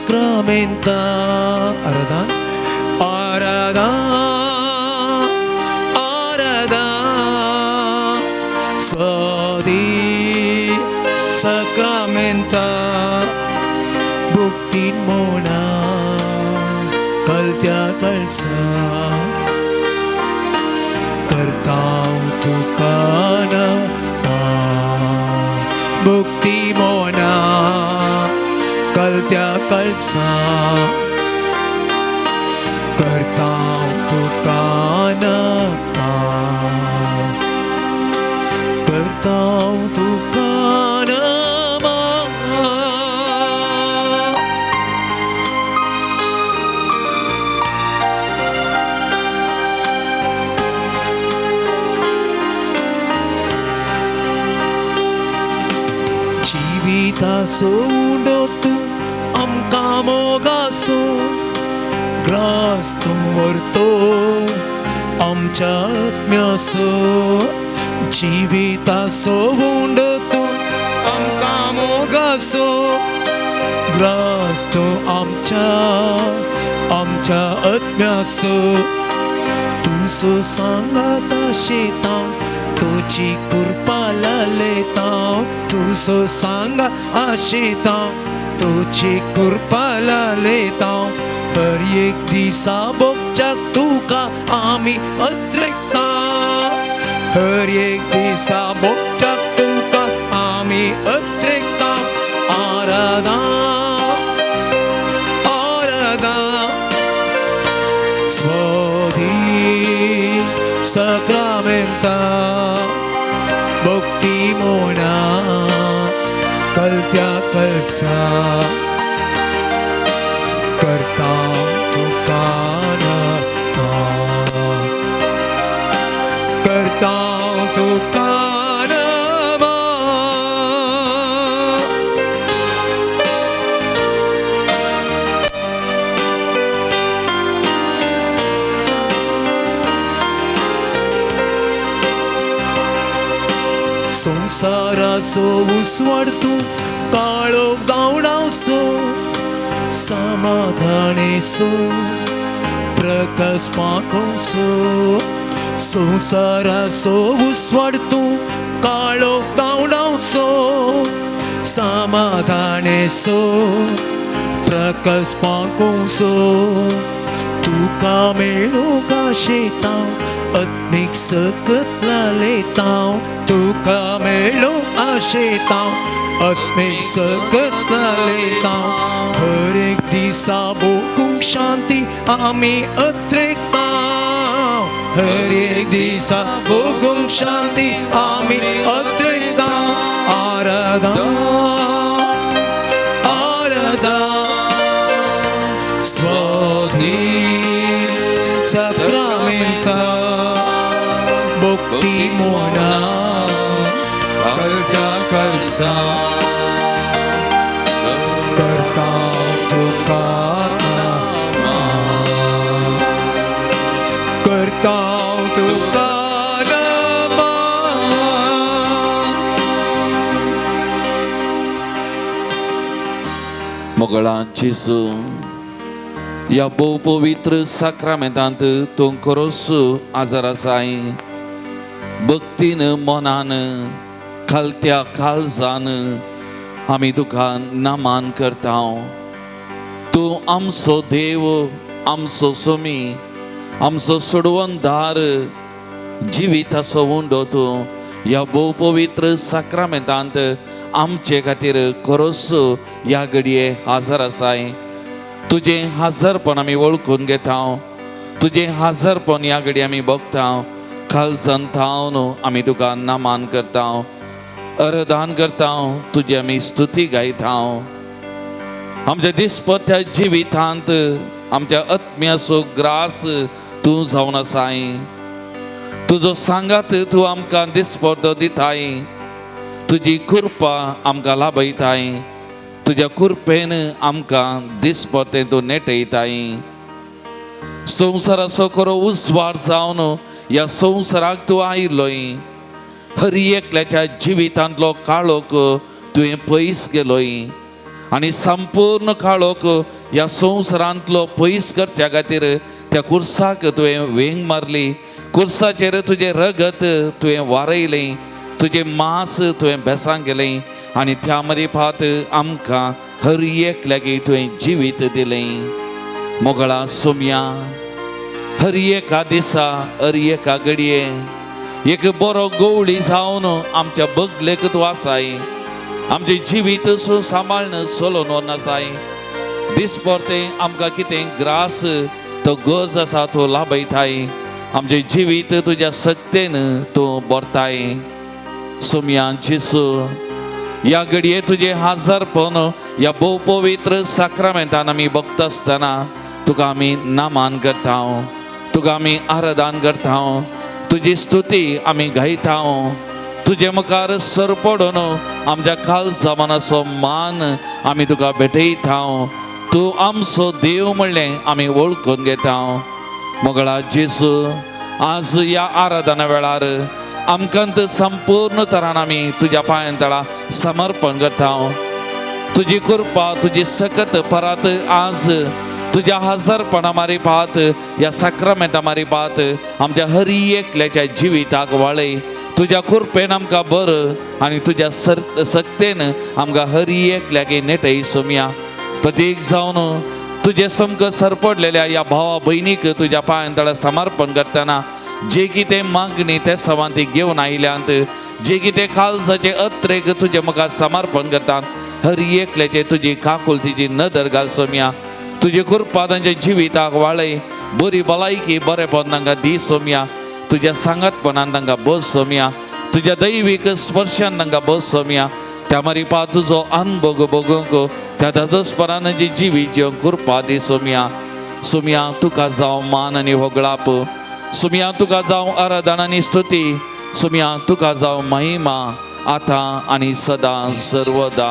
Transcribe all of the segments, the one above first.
sacramenta. Aradan, aradan, aradan. Svadi sacramenta. Buktin mo na kaltya kalsa. Kartaw tuka na bukti mo na kaltya kalsa. Kartaw tuka na kartaw tuka na जीवितासो उडोतू आमका मोगासो grass मरतो आमच्या आत्म्यासो. जीवितासो उडोतू आमका मोगासो grass आमच्या आत्म्यासो. तुसो सांगाता शेता तुझी कृपा लालेता. तुझो सांगा आशेता तुझी कृपा लालेता. हर एक दिसा बोगच्याक तुका आमी अत्रेकता. हर एक दिसा बोगच्याक तुका आमी अत्रेकता. Aradha Aradha स्वधी sacramenta. Bukti mo na kaltya kalsa. Kartaw tuka na kartaw tuka na संसाराचो उसवाडतो काळोख धांवडावसो. समाधानेसो प्रकाश पाकोवचो. संसाराचो उसवाडतो काळोख धांवडावचो. समाधानेसो प्रकाश पाकोवचो. तुका मेळो गाशेता आत्मीक सकत लालेता. तुका मेळो आशेता आत्मीक सकत लालेता. हर एक दिसा भोगूंक शांती आमी अत्रेकता. हर एक दिसा भोगूंक शांती आमी अत्रेकता. Aradha Aradha स्वधी sacramenta. Bukti mo na kaltya kalsa. Kartaw tuka na kartaw tuka na मोगळांचेसू या बहुपवित्र साक्रामेंतांत तूं खरोच आजार आसाय. भक्तीन मनान खालत्या काळजान आमी तुका नामान करता. तूं आमचो देव, आमचो सोमी, आमचो सोडवणदार. जिविताचो उंडो तूं या बहुपवित्र साक्रामेंतांत आमचे खातीर खरोच ह्या घडये हाजर आसाय. तुझे हजरपण आमी वळखून घेता. तुझे हजरपण ह्या घडी आमी बघता. खालसान थावन आमी तुका नामान करता, अरदान करता, तुजी आमी स्तुती गायता. आमच्या दिसपट्या जिवितांत आमच्या आत्म्याचो ग्रास तूं जावन आसाय. तुजो सांगात तूं आमकां दिसपट्टो दिताय. तुजी कृपा आमकां लाभयताय. तुज्या कृपेन आमकां दिसपट्टें तूं नेटयताय. संवसाराचो खरो उजवाड जावन ह्या संवसाराक तूं आयिल्लोय. हर एकल्याच्या जिवितांतलो काळोख तुवें पयस केलोय आनी संपूर्ण काळोख ह्या संवसारांतलो पयस करच्या खातीर त्या कुर्साक तुवें वेंग मारली, कुर्साचेर तुजें रगत तुवें वारयलें, तुजें मांस तुवें बेसांक गेलें आनी त्या मरेपात आमकां हर एकल्याक तुवें जिवीत दिलें. मोगळा सोम्या, हर एका दिसा हर एका घडये एक बरो गवळी जावन आमच्या बगलेक तूं आसाय, आमचें जिवीत सांबाळन चलोवन वनासाय. दिसभर आमकां कितें ग्रास तो गज आसा तो लाभयताय, आमचें जिवीत तुज्या सक्तेन तूं भरताय. सोम्या जेसू, ह्या घडये तुजें हाजरपण ह्या भोव पवित्र साक्रामेंतान आमी भोगता आसतना तुका आमी नामान करता, तुका आमी आराधन करता, तुजी स्तुती आमी गायता. तुजे मुखार सर पडून आमच्या काळजामानाचो मान आमी तुका भेटयता. तूं आमचो देव म्हणलें आमी वळखून घेता. मोगळा जेसू, आज ह्या आराधना वेळार आमकां संपूर्ण तरान आमी तुज्या पांयतळा समर्पण करता. तुजी कृपा, तुजी सकत परात आज तुज्या हजरपणा मारीपात ह्या साक्रामेंता मारीपात आमच्या हर एकल्याच्या जिविताक वाळय. तुज्या कृपेन आमकां बर आनी तुज्या सक्तेन आमकां हर एकल्याक नेटय. सोम्या, प्रत्येक जावन तुजे समक सरपडलेल्या ह्या भावा भयणीक तुज्या पांयतळा समर्पण करतना जे कितें मागणी ते सवां ती घेवन आयल्यांत, जे कितें काळजाचे अत्रेक तुजे मुखार समर्पण करतात, हर एकल्याचे तुजी काकुलतीची नदर घाल. सोम्या, तुजी कृपा तांच्या जिविताक वाळय, बरी भलायकी बरेपण तांकां दी. सोम्या, तुज्या सांगतपणान तांकां बस. सोम्या, तुज्या दैवीक स्पर्शान तांकां बस. सोम्या, त्या मरिपा तुजो अनुभव बगूंक त्या दादोसपणान जी जिवीत जिवंक कृपा दी. सोम्या, सोम्या तुका जावं मान आनी होगळाप, सोम्या तुका जावं आराधना आनी स्तुती, सोम्या तुका जावं महिमा आतां आनी सदां सर्वदा.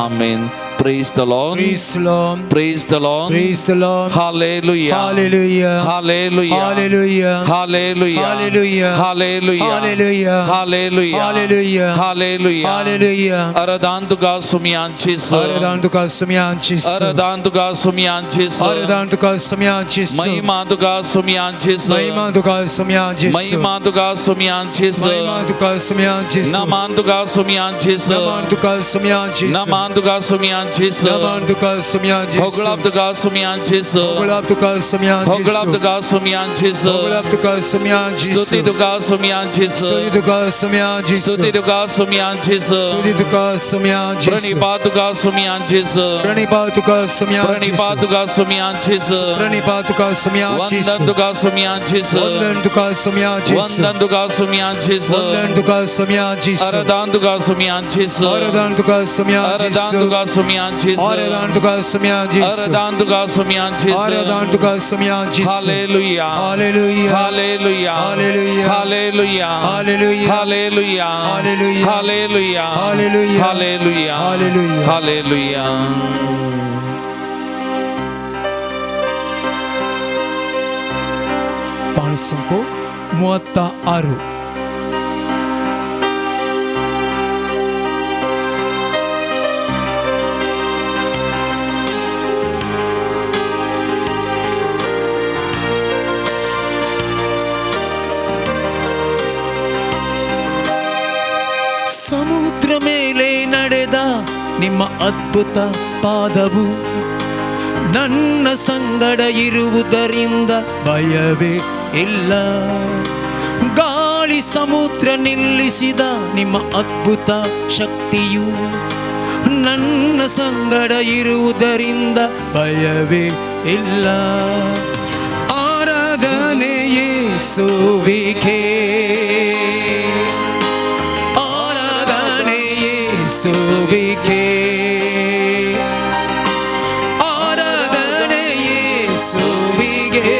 आमेन. Praise the Lord. Praise the Lord. Praise the Lord. Praise the Lord. Hallelujah. Hallelujah. Hallelujah. Hallelujah. Hallelujah. Hallelujah. Hallelujah. Hallelujah. Hallelujah. Hallelujah. Hallelujah. Hallelujah. Aradan tuka sumianchis. Aradan tuka sumianchis. Aradan tuka sumianchis. Aradan tuka sumianchis. Mahima tuka sumianchis. Mahima tuka sumianchis. Mahima tuka sumianchis. Mahima tuka sumianchis. Naman tuka sumianchis. Naman tuka sumianchis. Naman tuka sumianchis. Naman tuka sumianchis. Hoglab tuka sumianchis. Hoglab tuka sumianchis. Hoglab tuka sumianchis. Hoglab tuka sumianchis. Stuti tuka sumianchis. Stuti tuka sumianchis. Stuti tuka sumianchis. Stuti tuka sumianchis. Pranipa tuka sumianchis. Pranipa tuka sumianchis. Pranipa tuka sumianchis. Pranipa tuka sumianchis. Vandan tuka sumianchis. Vandan tuka sumianchis. Vandan tuka sumianchis. Vandan tuka sumianchis. Aradan tuka sumianchis. Aradan tuka sumianchis. Aradan tuka sumianchis. Aradan tuka sumianchis. Aradan tuka sumianchis. Aradan tuka sumianchis. Hallelujah. Hallelujah. Hallelujah. Hallelujah. Hallelujah. Hallelujah. Hallelujah. Hallelujah. Hallelujah. Hallelujah. Hallelujah. Hallelujah. Hallelujah. Paul Songko 36. ಸಮುದ್ರ ಮೇಲೆ ನಡೆದ ನಿಮ್ಮ ಅದ್ಭುತ ಪಾದವು ನನ್ನ ಸಂಗಡ ಇರುವುದರಿಂದ ಭಯವೇ ಇಲ್ಲ. ಗಾಳಿ ಸಮುದ್ರ ನಿಲ್ಲಿಸಿದ ನಿಮ್ಮ ಅದ್ಭುತ ಶಕ್ತಿಯು ನನ್ನ ಸಂಗಡ ಇರುವುದರಿಂದ ಭಯವೇ ಇಲ್ಲ. ಆರಾಧನೆ ಯೇಸುವಿಗೆ, ಯೇಸುವಿಗೆ, ಆರಾಧನೆ ಯೇಸುವಿಗೆ,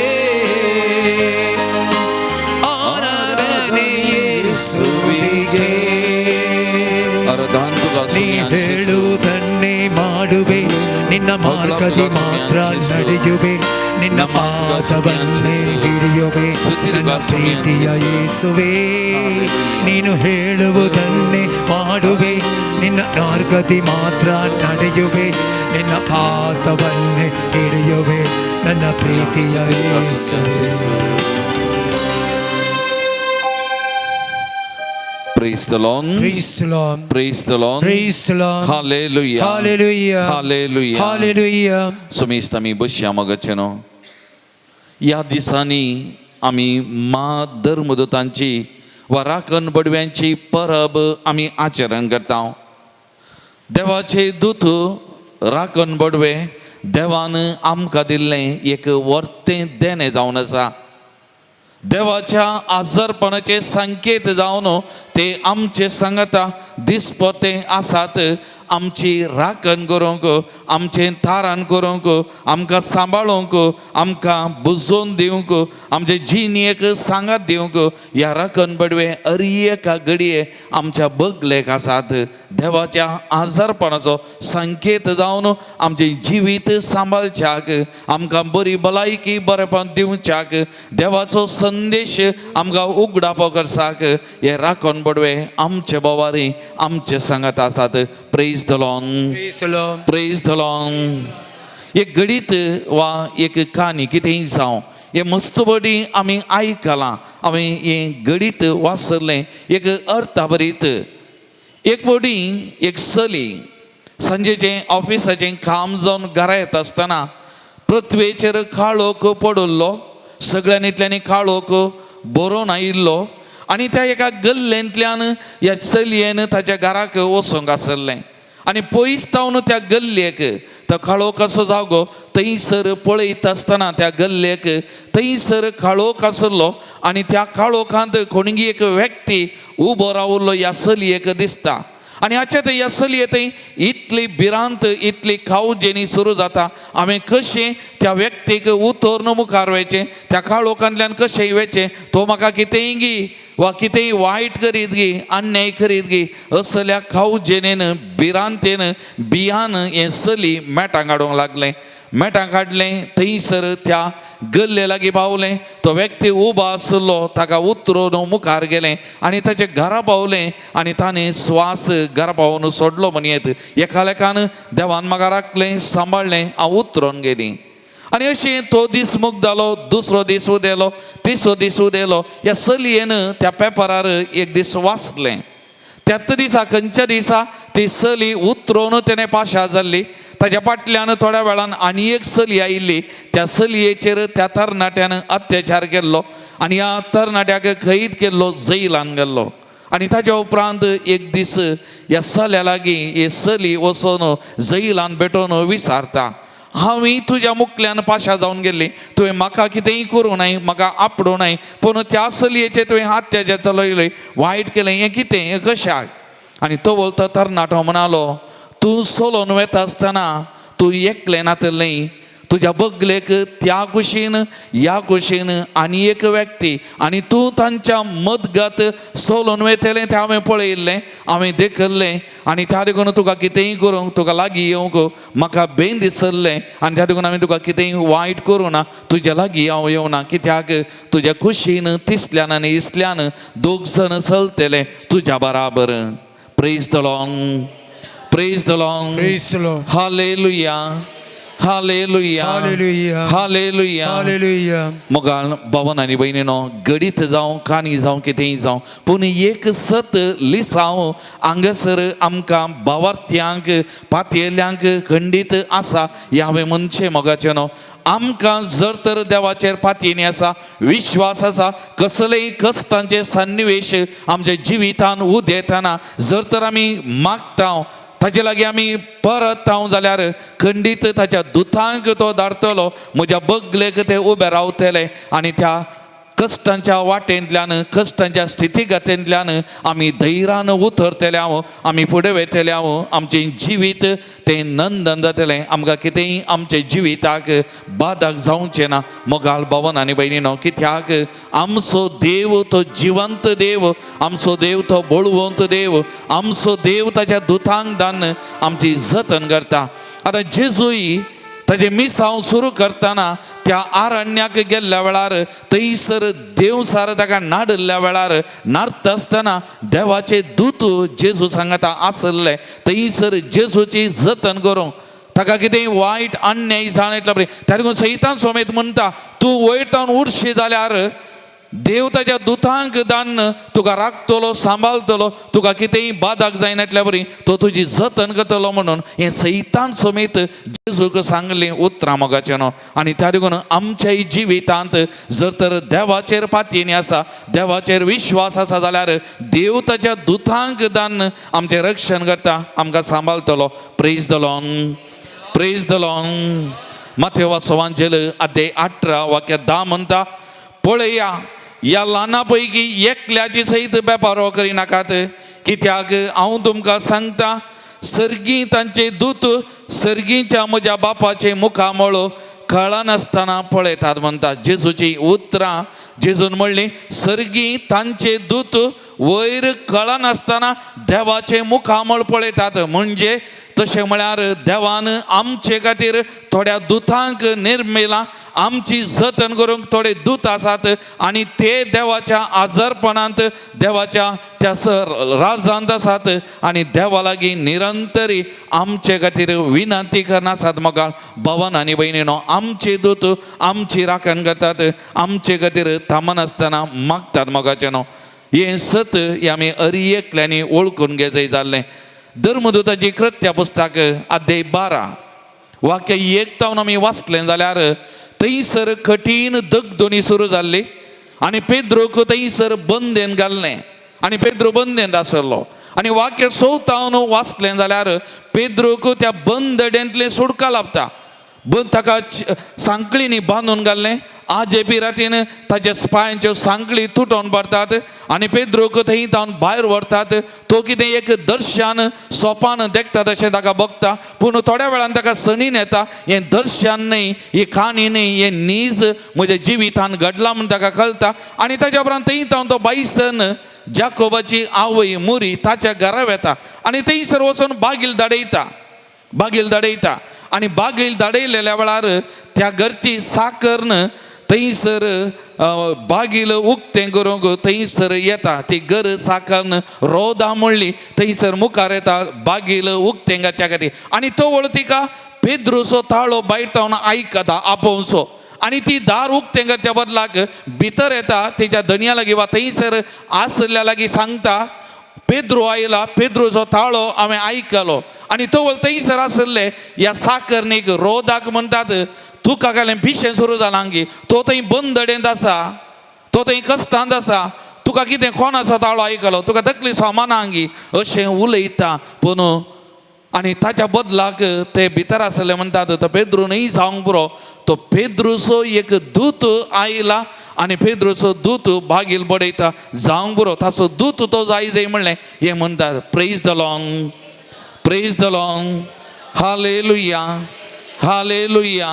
ಆರಾಧನೆ ಯೇಸುವಿಗೆ. ನೀ ಹೇಳುವುದನ್ನೇ ಮಾಡುವೆ, ನಿನ್ನ ಮಾರ್ಗದಿ ಮಾತ್ರ ನಡೆಯುವೆ. ನಿನ್ನ ಪಾದವನ್ನೇ ಹಿಡಿಯುವೆ ನನ್ನ ಪ್ರೀತಿಯ ಯೇಸುವೇ ನೀನು ಹೇಳುವುದನ್ನೇ ಮಾಡುವೆ ನಿನ್ನ ಮಾರ್ಗದಿ ಮಾತ್ರ ನಡೆಯುವೆ ನಿನ್ನ ಪಾದವನ್ನೇ ಹಿಡಿಯುವೆ ನನ್ನ ಪ್ರೀತಿಯ ಯೇಸುವೇ. Praise the Lord. Praise the Lord. Praise the Lord. Praise the Lord. Hallelujah. Hallelujah. Hallelujah. Hallelujah. सुमिस्त आम्ही बसया मगचनो. या दिसांनी आम्ही मा धर्मदूतांची वा राखण बडव्यांची परब आम्ही आचरण करता. देवाचे दूत राखण बडवे देवान आमकां दिल्लें एक वर्तें देणें जावन आसा. देवाच्या आजारपणाचे संकेत जावन ते आमचे सांगता दिसपटे आसात. आमची राखण करूंक आमचे थारान करूंक आमकां सांबाळूंक आमकां बुजोवन दिवंक आमचे जिणेक सांगात दिवंक ह्या राखण बडवे एका घडये आमच्या बगलेक आसात. देवाच्या आजारपणाचो संकेत जावन आमचे जिवीत सांबाळच्याक आमकां बरी भलायकी बरेपण दिवच्याक देवाचो संदेश आमकां उगडापो करसाक हे राखण बडवे आमचे बोवारी आमचे सांगत आसात. Praise the Lord. Praise the Lord. Praise the Lord. एक घडीत वा एक काणी कितेंय जावं हे मस्त बडी आमी आयकलां आमी हे घडीत वाचलें एक अर्थाभरीत. एक बडी एक चली सांजेचें ऑफिसाचें काम जावन घरा येता आसतना पृथ्वेचेर काळोख पडुल्लो. सगळ्यांनींतल्यानी काळोख बरोवन आयिल्लो आनी त्या एका गल्लेंतल्यान ह्या चलयेन ताच्या घराक वचूंक आसलें आनी पयस तावन त्या गल्लेक तो काळोख कसो जागो थंयसर पळयत आसतना त्या गल्लेक थंयसर काळोख आसलो आनी त्या काळोखांत कोणगी एक व्यक्ती उबो रावल्लो ह्या चलयेक दिसता. आनी हाचें ह्या चलये थंय इतली भिरांत इतली खावजेनी सुरू जाता. हांवें कशें त्या व्यक्तीक उतोर्न मुखार वयचें त्या काळोखांतल्यान कशें वयचें तो म्हाका कितेंय गी वा कितेंय वायट करीत गी अन्याय करीत गी असल्या खावजेनेन भिरांतेन भियान हें चली मेटां काडूंक लागलें. मेटां काडलें थंयसर त्या गल्ले लागीं पावलें. तो व्यक्ती उबो आसलो ताका उतरोवन मुखार गेलें आनी ताचे घरा पावलें आनी ताणें स्वास घरा पावोवन सोडलो म्हणयत. एका लेखान देवान म्हाका राखलें सांबाळलें हांव उतरोन गेलीं. आनी अशें तो दीस मुग जालो. दुसरो दीस उदेलो. तिसरो दीस उदेलो. ह्या चलयेन त्या पेपरार एक दीस वाचलें. त्याच दिसा खंयच्या दिसा ती चली उतरोवन तेणें पाशा जाल्ली. ताच्या फाटल्यान थोड्या वेळान आनी एक चली आयिल्ली. त्या चलयेचेर त्या तरणाट्यान अत्याचार केल्लो आनी ह्या तरणाट्याक कैद केल्लो जैलान गेल्लो. आनी ताच्या उपरांत एक दीस ह्या चल्या लागीं ही चली वचून जैलान भेटोवन विचारता हांवें तुज्या मुखल्यान पाशा जावन गेल्ली. तुवें म्हाका कितेंय करूं नाय म्हाका आपडूं नाय पूण त्या चलयेचेर तुवें अत्याचार चलयले वायट केलें हें कितें हें कशाक. आनी तो बोलता तरणाटो म्हणालो तूं चलोवन वता आसतना तूं एकलें नातलें. तुज्या बगलेक त्या कुशीन ह्या कुशीन आनी एक व्यक्ती आनी तूं तांच्या मदगत चलोवन वयतलें तें हांवें पळयल्लें हांवें देखल्लें. आनी त्या देखून तुका कितेंय करूंक तुका लागीं येवंक म्हाका बेन दिसल्लें आनी त्या देखून हांवें तुका कितेंय वायट करूं ना. तुज्या लागीं हांव येवना कित्याक तुज्या कुशीन तिसल्यान आनी इसल्यान दोग जाण चलतले तुज्या बराबर. Praise the lord. Praise the Lord. Praise the Lord. Hallelujah. Hallelujah. Hallelujah. Hallelujah. Hallelujah. मोगाल भावन आनी भयणीनो घडीत जावं काणी जावं कितेंय जावं पूण एक सत लिसांव हांगासर आमकां भावार्थ्यांक पातयेल्यांक खंडीत आसा हें हांवें म्हणचें मोगाचें न्हू. आमकां जर तर देवाचेर पातयेनी आसा विश्वास आसा कसलेय कश्टांचे सन्निवेश आमच्या जिवितान उदेताना जर तर आमी मागता ताचे लागीं आमी परत हांव जाल्यार खंडीत ताच्या दुतांक तो धाडटलो. म्हज्या बगलेक ते उबे रावतले आनी त्या कश्टांच्या वाटेंतल्यान कश्टांच्या स्थितीगतींतल्यान आमी धैर्यान उतरतले हांव आमी फुडें वयतले हांव आमचें जिवीत तें नंदन जातलें. आमकां कितेंय आमच्या जिविताक बाधक जावचें ना मोगाल भावन आनी भयणीनो. कित्याक आमचो देव तो जिवंत देव आमचो देव तो बळवंत देव आमचो देव ताच्या दुतांक धाडून आमची जतन करता. आतां जेजूय ताजे मिसांव सुरू करताना त्या आरण्याक गेल्ल्या वेळार थंयसर देव सार ताका नाडल्या वेळार नार्थ आसतना देवाचे दूत जेजू सांगता आसले थंयसर जेजूची जतन करूंक ताका कितें वायट अन्याय जावन येतलो पळय त्या देखून सैतान समेत म्हणटा तूं वयर उरशी जाल्यार देव ताच्या दुतांक धाडन तुका राखतलो सांबाळतलो तुका कितेंय बादाक जायनातल्या बरी तो तुजी जतन करतलो म्हणून हें सैतान समेत जेजूक सांगलें उतरां मोगाचें न्हू आनी त्या देखून आमच्याय जिवितांत जर तर देवाचेर पातयेनी आसा देवाचेर विश्वास आसा जाल्यार देव ताच्या दुतांक धाडन आमचें रक्षण करता आमकां सांबाळतलो praise the lord praise the lord माथ्येव वाचोवांचेल अध्याय 18 वाक्य 10 म्हणटा पळया ह्या ल्हाना पैकी एकल्याची सयत बेपारो करिनाकात कित्याक हांव तुमकां सांगता सर्गी तांचे दूत सर्गीच्या म्हज्या बापाचे मुखामळ कळनासतना पळयतात म्हणटा जेजूची उतरां जेजून म्हणली सर्गी तांचे दूत वयर कळनासतना देवाचे मुखामळ पळयतात म्हणजे तशें म्हळ्यार देवान आमचे खातीर थोड्या दुतांक निर्मिलां आमची जतन करूंक थोडे दूत आसात आनी ते देवाच्या आजारपणांत देवाच्या त्या राजांत आसात आनी देवा लागीं निरंतरी आमचे खातीर विनंती करनासात मोगाळ भवन आनी भयणीनो आमचे दूत आमची राखण करतात आमचे खातीर थांबनासतना मागतात मोगाचें न्हू हें सत हें आमी एकल्यांनी वळखून घे जाय जाल्लें धर्मदूताची कृत्या पुस्तक अध्याय 12 वाक्य 1 आमी वाचलें जाल्यार थंयसर कठीण दगदोणी सुरू जाल्ली आनी पेद्रोक थंयसर बंदेन घाल्लें आनी पेद्रो बंदेंत आसलो आनी वाक्य 14 वाचलें जाल्यार पेद्रोक त्या बंदड्यांतलें सुटका लाभता ताका सांकळींनी बांदून घाल्लें आजे पिरातीन ताच्या पांयांच्यो सांकळी तुटोवन पडटात आनी पेद्रोक थंय तावन भायर व्हरतात तो कितें एक दर्शन सोपान देखता तशें ताका बगता पूण थोड्या वेळान ताका सणीन येता हें दर्शन न्हय ही खाणी न्हय हें नीज म्हज्या जिवितान घडलां म्हूण ताका कळटा आनी ताच्या उपरांत थंय तावन तो बाईसन जाकोबाची आवय मुरी ताच्या घरा वेता आनी थंयसर वचून बागील धाडयता आनी बागील धाडयलेल्या वेळार त्या घरची साकरन थंयसर बागील उक्तें करूंक थंयसर येता ती घर साकरन रोदा म्हणली थंयसर मुखार येता बागील उक्तें घातच्या खातीर आनी तो वळतिका पेद्रूचो ताळो भायर तावन आयकता आपोवचो आनी ती दार उक्तें करच्या बदलाक भितर येता तेच्या धनया लागीं वा थंयसर आसल्या लागीं सांगता पेद्रो आयला पेद्रोचो ताळो हांवें आयकलो आनी तो थंयसर आसले ह्या साकर्णीक रोदाक म्हणटात तुका कालें पिशें सुरू जालां हांगी तो थंय बंदडेंत आसा तो थंय कश्टांत आसा तुका कितें कोणाचो ताळो आयकलो तुका तकली सोमाना हांगी अशें उलयता पूण आनी ताच्या बदलाक ते भितर आसले म्हणटात तो पेद्रू न्हय जावंक पुरो तो पेद्रूचो एक दूत आयला आनी पेद्रूचो दूत बागील बडयता जावंक पुरो ताचो दूत तो जाय म्हणलें हें म्हणटात praise the lord hallelujah hallelujah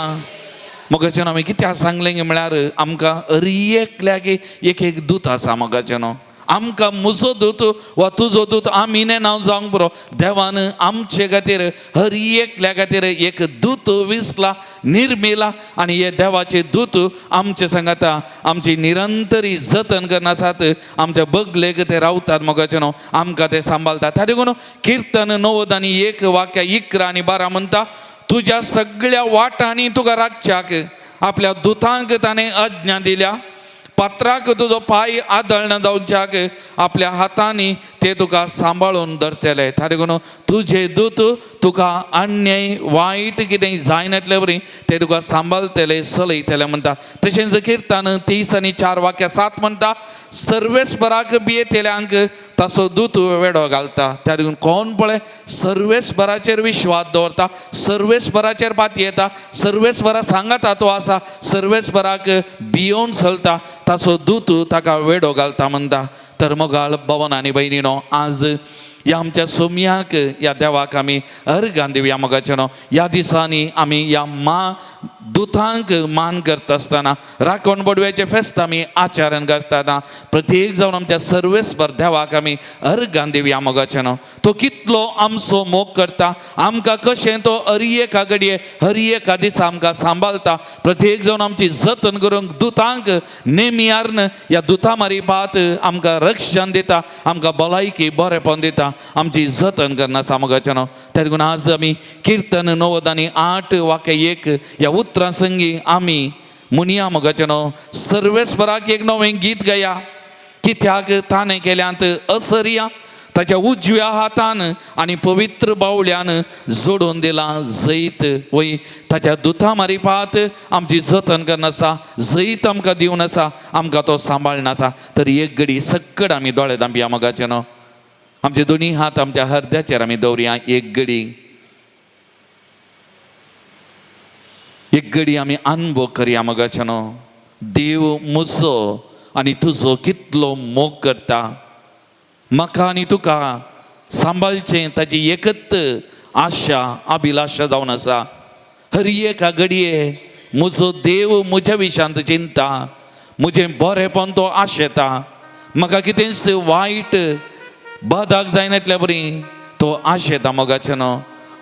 मोगाचें आमी कित्याक सांगलें म्हळ्यार आमकां एकल्याक एक दूत आसा मोगाचें न्हू आमकां म्हजो दूत वा तुजो दूत आमी नांव जावंक पुरो देवान आमचे खातीर एकल्या खातीर एक दूत विसला निर्मिला आनी हे देवाचे दूत आमचे सांगाता आमची निरंतरी जतन करनासात आमच्या बगलेक ते रावतात मोगाचें न्हू आमकां ते सांबाळटात त्या देखून किर्तन 90 आनी 1 वाक्य 11 आनी 12 म्हणटा तुज्या सगळ्या वाटांनी तुका राखच्याक आपल्या दुतांक ताणें आज्ञा दिल्या पात्राक तुजो पांय आदळ न जावच्याक आपल्या हातांनी ते तुका सांबाळून धरतले त्या देखून तुजे दूत तुका अन्याय वायट कितें जायनातले बरी ते तुका सांबाळतले चलयतले म्हणटा तशेंच किर्तन 30 आनी 4 वाक्य 7 म्हणटा सर्वेस्पराक भियेतल्यांक ताचो दूत वेडो घालता त्या देखून कोण पळय सर्वेस्पराचेर विश्वास दवरता सर्वेस्पराचेर पातयेता सर्वेस्परा सांगता तो आसा सर्वेस्पराक भियोन चलता ताचो दूत ताका वेडो घालता म्हणटा तर मोगाळ भवन आनी भयणीनो आज या आमच्या सोम्याक या देवाक आमी अर्गां दिवया मोगाचेनो. ह्या दिसांनी आमी या दुतांक मान करता आसतना राखण बडव्याचे फेस्त आमी आचरण करतना प्रत्येक जावन आमच्या सर्वेस्पर देवाक आमी अर्गां दिवया मोगाचेनो. तो कितलो आमचो मोग करता, आमकां कशें तो हरी एका घडये हरी एका दिसा आमकां सांबाळटा. प्रत्येक जावन आमची जतन करूंक दुतांक नेमियार्न या दुतां मारिपात आमकां रक्षण दिता, आमकां भलायकी बरेपण दिता, आमची जतन करना सामोगाचेनो. त्या देखून आज आमी कीर्तन 90 आनी 8 वाक्य 1 या उतरां संगी आमी मुनिया मोगाचेनो. सर्वेस्पराक एक नवें गीत गाया. कित्याक ताणें केल्यांत असरिया ताच्या उजव्या हातान आनी पवित्र बावल्यान जोडून दिलां जैत. वय ताच्या दुतां मारिपात आमची जतन करना आसा, जैत आमकां दिवन आसा, आमकां तो सांबाळना आसा. तर एक घडी सक्कड आमी दोळे धांपया मोगाचेनो. आमचे दोनी हात आमच्या हृदयाचेर आमी दवरया. एक घडी आमी अनुभव करया मोगाचेनो. देव म्हजो आनी तुजो कितलो मोग करता. म्हाका आनी तुका सांबाळचें ताची एकच आशा अभिलाशा जावन आसा. हर एका घडये म्हजो देव म्हज्या विशांत चिंता, म्हजें बरेंपण तो आशेता. म्हाका कितेंच वायट बादाक जायनातल्या बरी तो आशेता मोगाचेनो.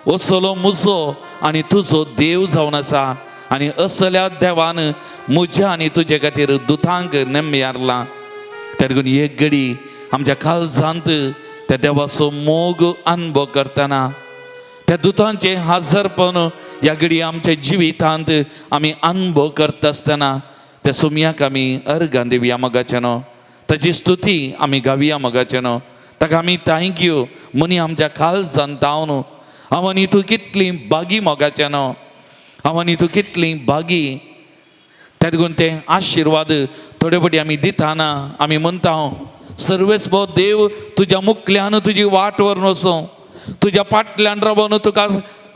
असलो म्हजो आनी तुजो देव जावन आसा. आनी असल्या देवान म्हज्या आनी तुजे खातीर दुतांक नेमयारला. त्या देखून एक घडी आमच्या काळजांत त्या देवाचो मोग अनुभव करतना त्या दुतांचे हाजरपण ह्या घडी आमच्या जिवितांत आमी अनुभव करता आसतना त्या सोम्याक आमी अर्गां दिवया मोगाचेनो. ताची स्तुती आमी गावया मोगाचेनो. ताका आमी थँक्यू मनी आमच्या काळजांत धांवन. हांव आनी तूं कितलीं बागी मोगाचेनो, हांव आनी तूं कितलीं बागी. त्या देखून ते आशिर्वाद थोडे फावटी आमी दिताना आमी म्हणटा सर्वेस्पो देव तुज्या मुखल्यान तुजी वाट व्हरून वचूं, तुज्या फाटल्यान रावन तुका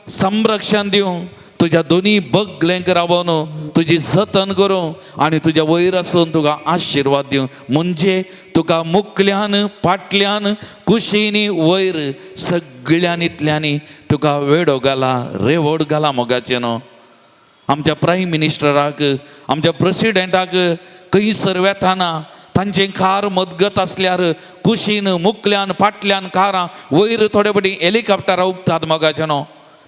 संरक्षण दिवं, तुज्या दोनी बगलेंक रावन तुजी जतन करूं आनी तुज्या वयर आसून तुका आशिर्वाद दिवं. म्हणजे तुका मुखल्यान फाटल्यान कुशीनी वयर सगळ्यांनीतल्यांनी तुका वेडो घाला, रेवड घाला मोगाचेनो. आमच्या प्रायम मिनिस्टराक, आमच्या प्रेसिडेंटाक खंयसर वेताना तांचें कार मदगत आसल्यार कुशीन मुखल्यान फाटल्यान कारां वयर थोडे फावटी हेलिकॉप्टरां उपतात मोगाचेनो.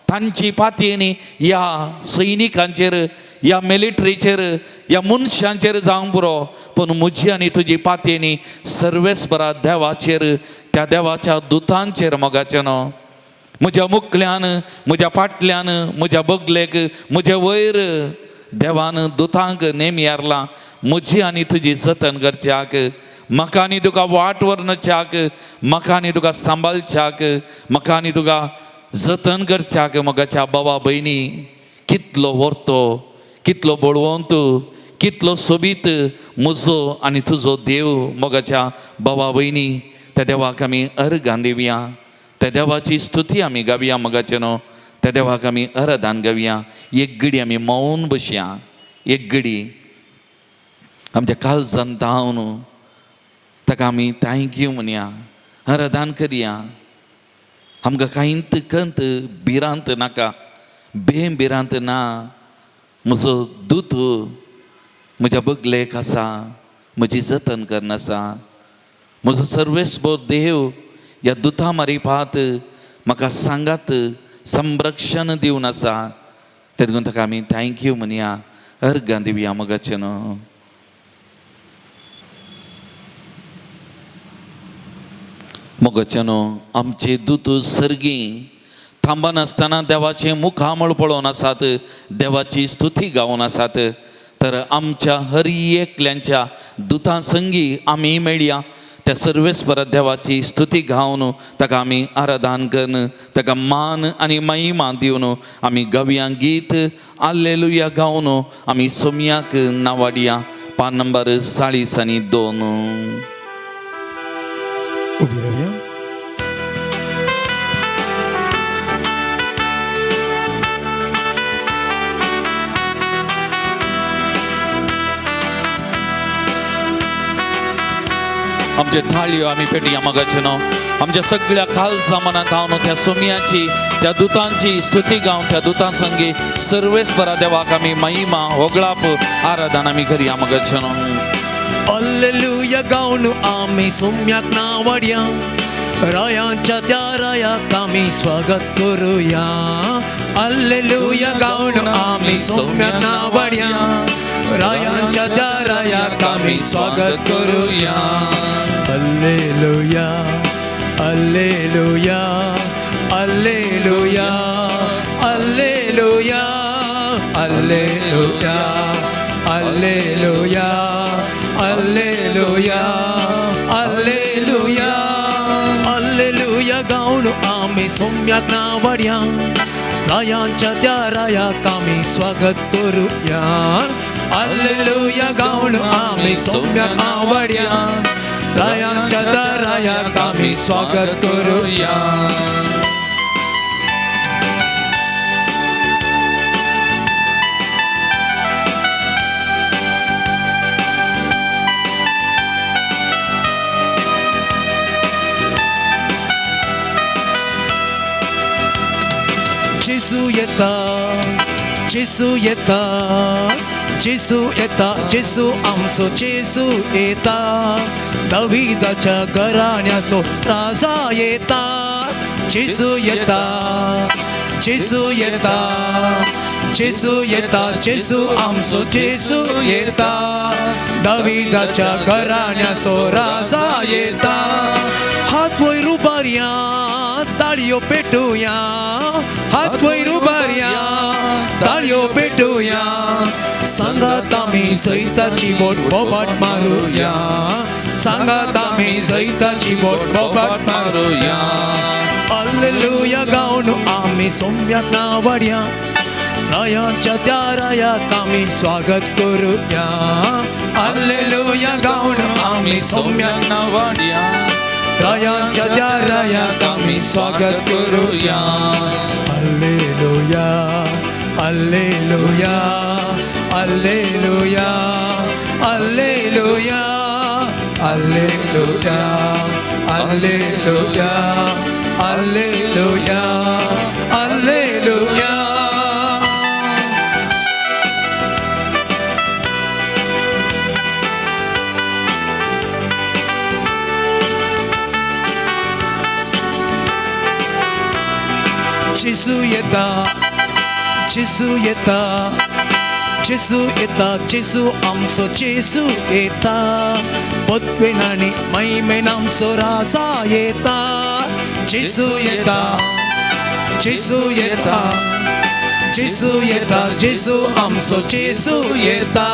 तांची पातयेनी ह्या सैनिकांचेर, ह्या मिलिटरीचेर, ह्या मनशांचेर जावंक पुरो, पूण म्हजी आनी तुजी पातयेनी सर्वेस्परा देवाचेर, त्या देवाच्या दुतांचेर मोगाचेनो. म्हज्या मुखल्यान, म्हज्या फाटल्यान, म्हज्या बगलेक, म्हज्या वयर देवान दुतांक नेमयारला म्हजी आनी तुजी जतन करच्याक, म्हाका आनी तुका वाट व्हरच्याक, म्हाका आनी तुका सांबाळच्याक, म्हाका आनी तुका जतन करच्याक. मोगाच्या बाबा भयणी, कितलो व्हरतो, कितलो बळवंत, कितलो सोबीत म्हजो आनी तुजो देव. मोगाच्या बाबा भयणी, त्या देवाक आमी अर्गां दिवया, त्या देवाची स्तुती आमी गावया मोगाचेनो. त्या देवाक आमी अराधान गावया. एक घडी आमी मौन बसया. एक घडी आमच्या काळजांत धांवन ताका आमी थँक्यू म्हणया, अराधान करया. आमकां कांयत कंत भिरांत नाका, बेभिरांत ना. म्हजो दूत म्हज्या बगलेक आसा, म्हजी जतन करना आसा. म्हजो सर्वेस्पो देव ह्या दुतां मारिपात म्हाका सांगात संरक्षण दिवन आसा. त्या देखून ताका आमी थँक्यू म्हणया, अर्गां दिवया मोगाचेनो. मोगाचेनो, आमचे दूत सर्गी थांबनासतना देवाचें मुखामळ पळोवन आसात, देवाची स्तुती गावन आसात. तर आमच्या हर एकल्यांच्या दुतां संगी आमी मेळया. त्या सर्वेस्पर देवाची स्तुती गावन ताका आमी आराधन करून ताका मान आनी महिमा दिवन आमी गावया गीत हालेलुया गावन आमी सोम्याक नावाडया. पान नंबर 40 आनी 2. उभी राहूया. आमचे थाळयो आमी पेटया मोगाचेनो. आमच्या सगळ्या खालसा मनात हांव त्या सोमयाची त्या दुतांची स्तुती गावन त्या दुतां संगी सर्वेस्परा देवाक आमी महिमा होगळाप आराधना आमी करया मगचनो Alleluia gaunu आम्ही सोम्याक नावड्या रायांच्या त्या रायाक आम्ही स्वागत करूया Alleluia गाunu आम्ही सोम्याक नावड्या रायांच्या त्या रायाक आम्ही स्वागत करूया Alleluia Alleluia Alleluia Alleluia Alleluia Alleluia Alleluia Alleluia Alleluia गाऊन आम्ही सोम्याक नावड्या रायांच्या त्या रायाक आम्ही स्वागत करूया Alleluia गाऊन आम्ही सोम्याक नावड्या रायांच्या त्या रायाक आम्ही स्वागत करूया Gesù येता Gesù येता Gesù येता Gesù आमचो Gesù येता दाविदाच्या घराण्याचो राजा येता Gesù येता Gesù येता Gesù येता Gesù आमचो Gesù येता दाविदाच्या घराण्याचो राजा येता हात वयर उबारया ताळयो पेटूया हात वयर उबारया ताळयो पेटूया सांगात आम्ही सैताची बोट बोबाट मारूया सांगात आम्ही सैताची बोट बोबाट मारूया Alleluia गाऊन आम्ही सोम्याक नावड्या रायांच्या त्या रायाक आम्ही स्वागत करूया Alleluia गाऊन आम्ही सोम्याक नावड्या रायांच्या त्या रायाक आम्ही स्वागत करूया Alleluia Alleluia Alleluia Alleluia Alleluia Alleluia Alleluia Alleluia Gesù येता Gesù येता Gesù येता Gesù आमचो Gesù येता पद्वेन आनी महिमेन आमचो राजा येता Gesù येता Gesù येता Gesù येता Gesù आमचो Gesù येता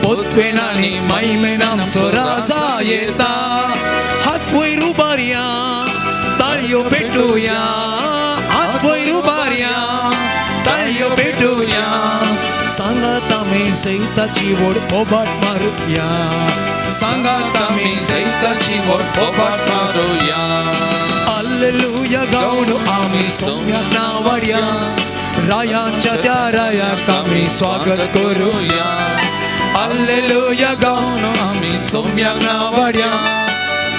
पद्वेन आनी महिमेन आमचो राजा येता हात वयर उबारया ताळयो पेटूया हात वयर उबारया ताळयो पेटूया सांगात आम्ही सैताची बोट बोबाट मारूया सांगात आम्ही सैताची बोट बोबाट मारूया Alleluia गाऊन आम्ही सोम्याक नावड्या रायांच्या त्या रायाक आम्ही स्वागत करूया Alleluia गाऊन आम्ही सोम्याक नावड्या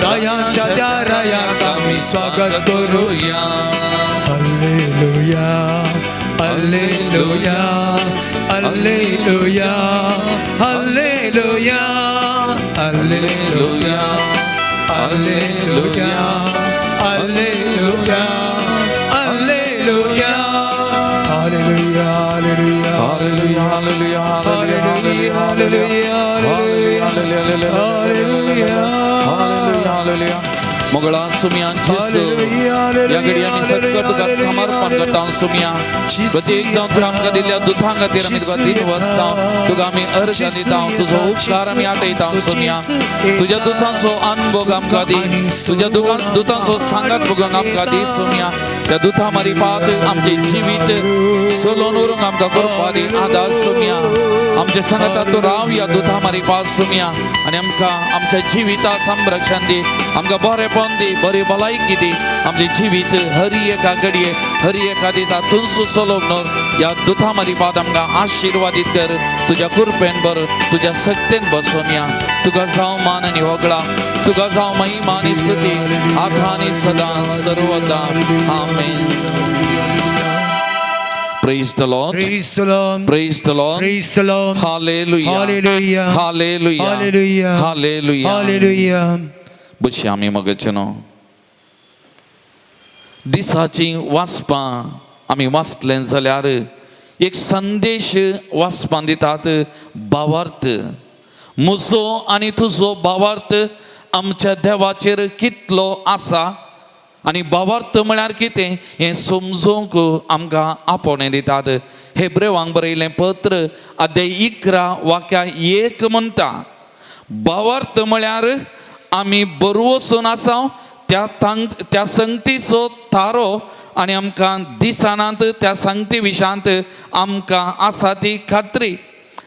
रायांच्या त्या रायाक आम्ही स्वागत करूया Alleluia Alleluia Alleluia Alleluia Alleluia Alleluia Alleluia Alleluia Alleluia Alleluia Alleluia Alleluia Alleluia मोगळा सुमियांची या घडयांनी सगळं तुका समर्पण करता सुमिया गती एक जाऊन तुला आमकां दिल्ल्या दुधां खातीर आमी तुका दिन वचता तुका आमी अर्घ दिता तुजो उपकार आमी आटयता सुमिया तुज्या दुतांचो अनुभव आमकां दी तुज्या दुतांचो सांगात भोगोंक आमकां दी सुमिया त्या दुता मारिफात आमचे जिवीत सोलोन व्हरूंक आमकां करपा दी आदार सुमिया आमचे सांगात तूं राव या दुता मारिफात सुमिया आनी आमकां आमच्या जिविता संरक्षण दी आमकां बरेपण दी बरी भलायकी दी आमचे जिवीत हर एका घडये हरी एखादीचा तुनसू सोलोबनोर या दुथामरी पाद आमकां आशिर्वादीत कर तुझ्या कृपेन बर तुझ्या सक्तेन बर सोम्या तुका जावं मान आनी होगळा तुका जावं महिमा आनी स्तुती आता आनी सदां सर्वदा आमेन. Praise the Lord. Praise the Lord. Praise the Lord. Praise the Lord. Hallelujah. Hallelujah. Hallelujah. Hallelujah. Hallelujah. Hallelujah. बुशी आमी मगचनो दिसाची वाचपां आमी वाचलें जाल्यार एक संदेश वाचपां दितात भावार्थ. म्हजो आनी तुजो भावार्थ आमच्या देवाचेर कितलो आसा आनी भावार्थ म्हळ्यार कितें हें समजूंक आमकां आपणे दितात. हेब्रेवांक बरयलें पत्र अध्याय 11 वाक्या 1 म्हणटा भावार्थ म्हळ्यार आमी बरोवसून आसा त्या संगतीचो तारो आनी आमकां दिसानांत त्या संगती विशांत आमकां आसा ती खात्री.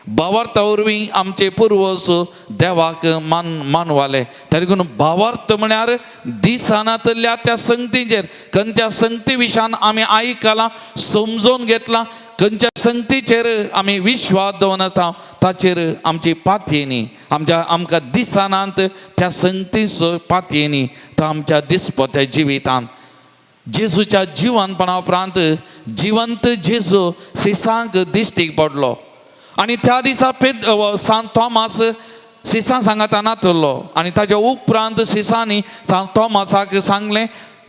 भावार्था वरवीं आमचे पुर्वज देवाक मानवाले. त्या देखून भावार्थ म्हळ्यार दिसानांतल्या त्या संगतीचेर खंयच्या संगती विशान आमी आयकलां समजून घेतलां खंयच्या संगतीचेर आमी विश्वास दवरता ताचेर आमची पातयेनी आमकां दिसानांत त्या संगतीचो पातयेनी तो आमच्या दिसपट्या जिवितांत जेजूच्या जिवंतपणा उपरांत जिवंत जेजू सिसांक दिश्टीक पडलो आनी त्या दिसा सांत थॉमास सिसां सांगाता नातरलो आनी ताच्या उपरांत सिसांनी सांत थॉमासाक सांगलें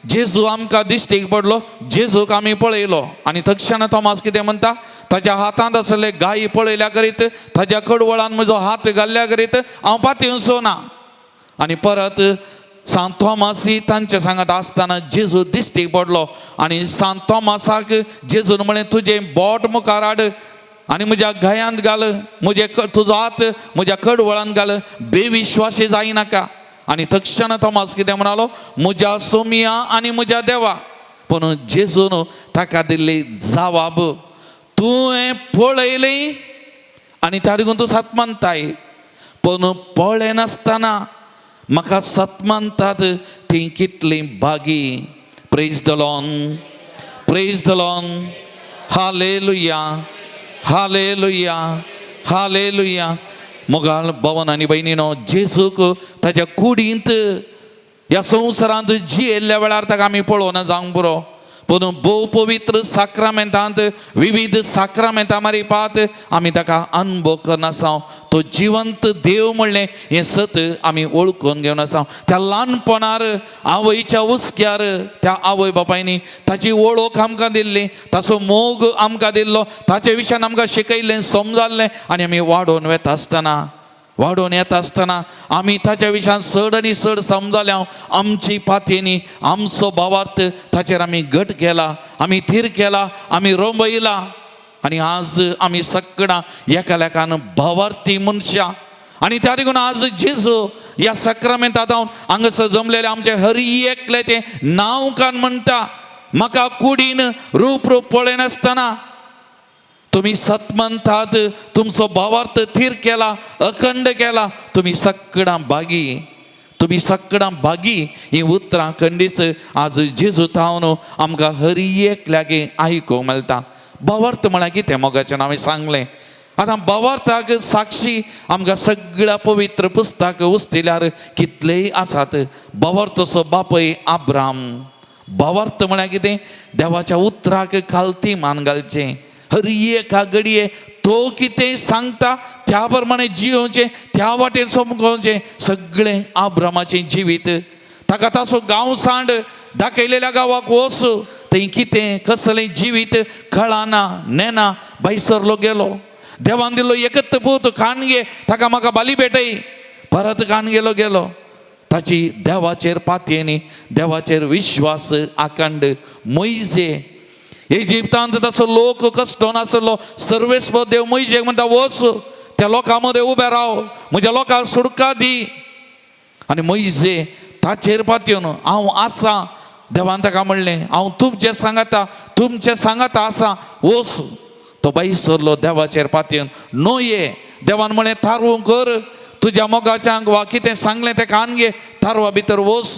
जेजू आमकां दिश्टीक पडलो जेजूक आमी पळयलो. आनी तक्षण थॉमास कितें म्हणटा ताच्या हातांत आसले गायी पळयल्या करीत ताच्या कडवळान म्हजो हात घाल्ल्या करीत हांव पातयेवचो ना. आनी परत सांत थॉमासी तांचे सांगात आसतना जेजू दिश्टीक पडलो आनी सांत थॉमासाक जेजून म्हळें तुजें बोट मुखार हाड आनी म्हज्या गायांत घाल तुजो हात म्हज्या कडवळान घाल बेविश्वासी जायनाका. आनी तक्षण थॉमास कितें म्हणालो म्हज्या सोमिया आनी म्हज्या देवा. पूण जेजून ताका दिल्ली जावाब तुवें पळयलें आनी त्या देखून तूं सत मानताय पूण पळय नासतना म्हाका सत मानतात ती कितली बागी. Praise the lord. Praise the lord. Hallelujah. Hallelujah. Hallelujah. मोगाल भवन आनी भयणीनो जेजूक ताच्या कुडींत ह्या संवसारांत जियेल्ल्या वेळार ताका आमी पळोवना जावंक पुरो पूण भोव पवित्र साक्रामेंतांत विविध साक्रामेंतां मारिपात आमी ताका अनुभव करन आसा. तो जिवंत देव म्हणलें हें सत आमी वळखून घेवन आसा. त्या ल्हानपणार आवयच्या उस्क्यार त्या आवय बापायनी ताची वळख आमकां दिल्ली ताचो मोग आमकां दिल्लो ताचे विशयान आमकां शिकयल्लें समजाल्लें आनी आमी वाडोवन येता आसतना आमी ताच्या विशयान चड आनी चड समजल्या आमची पातयेनी आमचो भावार्थ ताचेर आमी घट केला आमी थीर केला आमी रोंबयला आनी आज आमी सगळां एका लेखान भावार्थी मनशां. आनी त्या देखून आज जेजू ह्या साक्रामेंतांत हांगासर जमलेले आमचे हर एकल्याचें नांव कान म्हणटा म्हाका कुडीन रूप पळय नासतना तुम्ही सत म्हणतात तुमचो भावार्थ थीर केला अखंड केला तुम्ही सगळां भागी ही उतरां खंडीच आज जेजू थावन आमकां हर एकल्यागे आयकूंक मेळटा. भावार्थ म्हळ्यार कितें मोगाचें हांवें सांगलें. आतां भावार्थाक साक्षी आमकां सगळ्या पवित्र पुस्तक उस्तिल्यार कितलेय आसात. भावार्थाचो बापय आब्राम. भावार्थ म्हळ्यार कितें देवाच्या उतराक खालती मान घालचें. हर एका घडये तो कितें सांगता त्या प्रमाणे जियोवचें त्या वाटेन समकोवचें सगळें आब्रामाचें जिवीत. ताका ताचो गांव सांड दाखयलेल्या गांवाक वच थंय कितें कसलें जिवीत कळना नेना भायर सरलो गेलो. देवान दिल्लो एकच पूत काणगे ताका म्हाका बाली भेटय परत काणगेलो गेलो. ताची देवाचेर पातयेनी देवाचेर विश्वास आखंड. मोइजे इजिप्तांत ताचो लोक कस्तो नासलो सर्वेस्व देव मोइजेक म्हणटा वच त्या लोकां मदें उबें राव म्हज्या लोकांक सुडका दी. आनी मोइजे ताचेर पातयेवन हांव आसा देवान ताका म्हणलें हांव तुमचे सांगाता आसा वच. तो भायर सरलो देवाचेर पातयेवन नोये देवान म्हळें थारवूं कर तुज्या मोगाच्यांक वा कितें सांगलें तें काणगे थारवा भितर वच.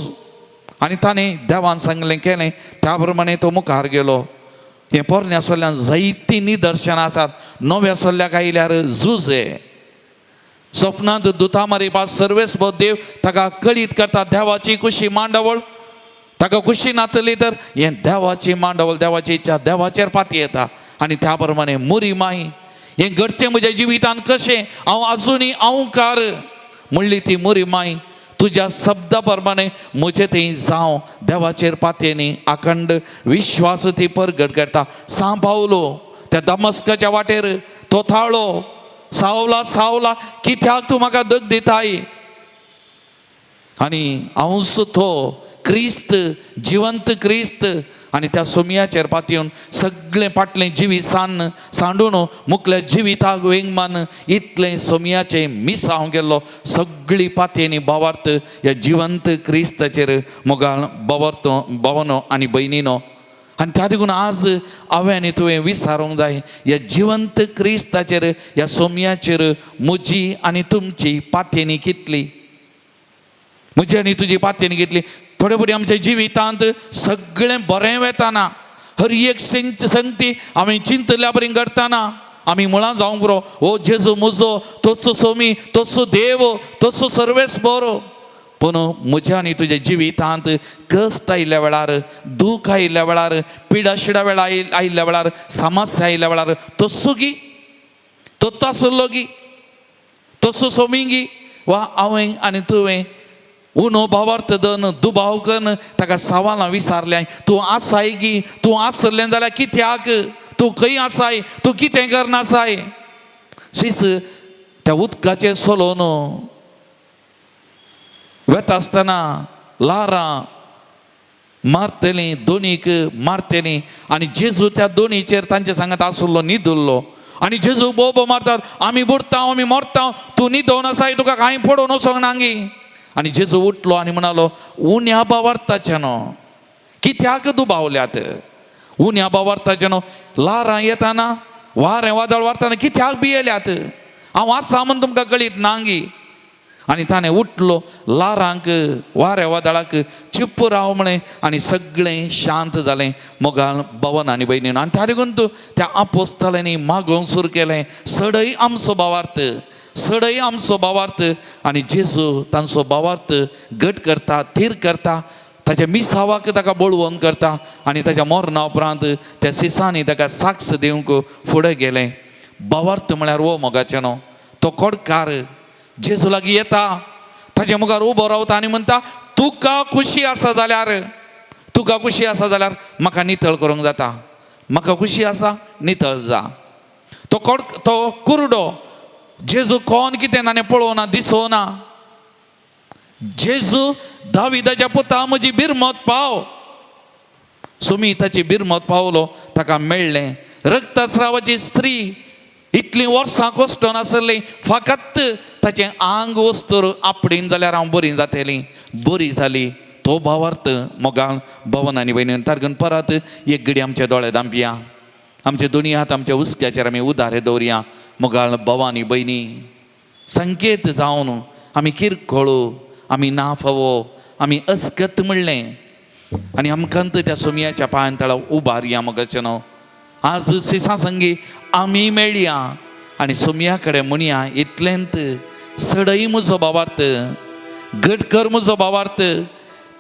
आनी ताणें देवान सांगलें केलें त्या प्रमाणे तो मुखार गेलो. हें पोरण्या सोल्ल्यान जायतीं निदर्शनां आसात. नव्या सोल्ल्याक आयल्यार झुजे स्वप्नांत दुता मारिपा सर्वेस्व देव ताका कळीत करता. देवाची कुशी मांडवळ ताका कुशी नातली तर हें देवाची मांडवळ, देवाची इच्छा देवाचेर पाती येता. आनी त्या प्रमाणे मुरी माई हें घडचें म्हज्या जिवितान कशें, हांव आजुनी अवकार म्हणली ती मुरी माई. तुज्या शब्दा प्रमाणे म्हजें थंय जावं. देवाचेर पातयेनी अखंड विश्वास ती परगट करता. सा पावलो त्या दमस्काच्या वाटेर तो थाळो, सावला सावला कित्याक तूं म्हाका दग दिताय. आनी हांवूच तो क्रिस्त, जिवंत क्रिस्त. आनी त्या सोमयाचेर पातयेवन सगळें फाटलें जिवीत सांडून मुखल्या जिविताक वेंग मान इतलें सोमयाचें मिस हांव गेल्लो. सगळीं पातयेनी भावार्थ ह्या जिवंत क्रिस्ताचेर मोगाळ भावनो आनी भयणीनो. आनी त्या देखून आज हांवें आनी तुवें विचारूंक जाय, ह्या जिवंत क्रिस्ताचेर, ह्या सोमयाचेर म्हजी आनी तुमची पातयेनी कितली, म्हजी आनी तुजी पातयेनी कितली. थोडे फावटी आमच्या जिवितांत सगळें बरें वेताना, हर एक संगती आमी चिंतल्या बरी घडटाना आमी मुळां जावंक बरो ओ जेजू म्हजो, तोचो सोमी, तोचो देव, तोचो सर्वेस बरो. पूण म्हज्या आनी तुज्या जिवितांत कश्ट आयिल्ल्या वेळार, दूख आयिल्ल्या वेळार, पिडा शिडा वेळा आयिल्ल्या वेळार, समस्या आयिल्ल्या वेळार तस्सो गी, तो आसलो गी, तसो सोमी गी. वा हांवें आनी तुवें उनो भावार्थ दन दुबाव करून ताका सवालां विचारल्यां. तूं आसाय गी, तूं आसलें जाल्यार कित्याक, तूं खंय आसाय, तूं कितें करना आसाय. शीस त्या उदकाचेर सोलोन वेता आसतना लारां मारतलीं, दोनीक मारतलीं. आनी जेजू त्या दोनीचेर तांचे सांगत आसलो न्हिदुल्लो. आनी जेजू बोबो मारतात, आमी बुडटा, आमी मरता, तूं न्हिदोवन आसाय, तुका कांय पडोवन वचोंक नांगी. आनी जेजू उठलो आनी म्हणालो, उण्या भावार्थाचे न्हू कित्याक दुबावल्यात, उण्या भावार्थाचे न्हू लारां येताना, वारें वादळ वारताना कित्याक भियेल्यात, हांव आसा म्हण तुमकां कळीत नांगी. आनी ताणें उठलो, लारांक वाऱ्या वादळाक चिप्प राव म्हळें आनी सगळें शांत जालें. मोगाळ भवन आनी भयणीन. आनी त्या देखून तूं त्या आपोस्तलांनी मागोवंक सुरू केलें, सडय आमचो भावार्थ, सडय आमचो भावार्थ. आनी जेजू तांचो भावार्थ घट करता, थीर करता, ताच्या मिसावाक ताका बळवंत करता. आनी ताच्या मरणा उपरांत त्या सिसांनी ताका साक्ष दिवंक फुडें गेलें. भावार्थ म्हळ्यार वो मोगाचें न्हू, तो कोडकार जेजू लागीं येता, ताच्या मुखार उबो रावता आनी म्हणटा, तुका खुशी आसा जाल्यार, तुका खुशी आसा जाल्यार म्हाका नितळ करूंक जाता, म्हाका खुशी आसा नितळ जा. तो कुरडो जेजू कोण कितें ताणें पळोवना, दिसोना. जेजू दाविदाच्या पुता म्हजी बिरमत पाव, सुमी ताची बिरमत पावलो, ताका मेळ्ळें. रक्तस्रावाची स्त्री इतलीं वर्सां कश्ट नासली, फकत ताचें आंग वस्तूर आपडीन जाल्यार हांव बरी जातलीं, बरी जाली. तो भावार्थ मोगाळ भवन आनी भयणीन. तारगून परत एक घडी आमचे दोळे धांपया, आमचे दोनी हात आमच्या उस्क्याचेर आमी उदारे दवरया. मोगाळ भवानी भयणी संकेत जावन आमी किरकोळू, आमी नाफवो, आमी अस्कत म्हणलें आनी आमकांत त्या सोमयाच्या पांयां तळा उबारया. मोगाचें न्हू आज सिसा संगी आमी मेळया आनी सोमया कडेन म्हणया, इतलेंत सडय म्हजो भावार्थ, घट कर म्हजो भावार्थ,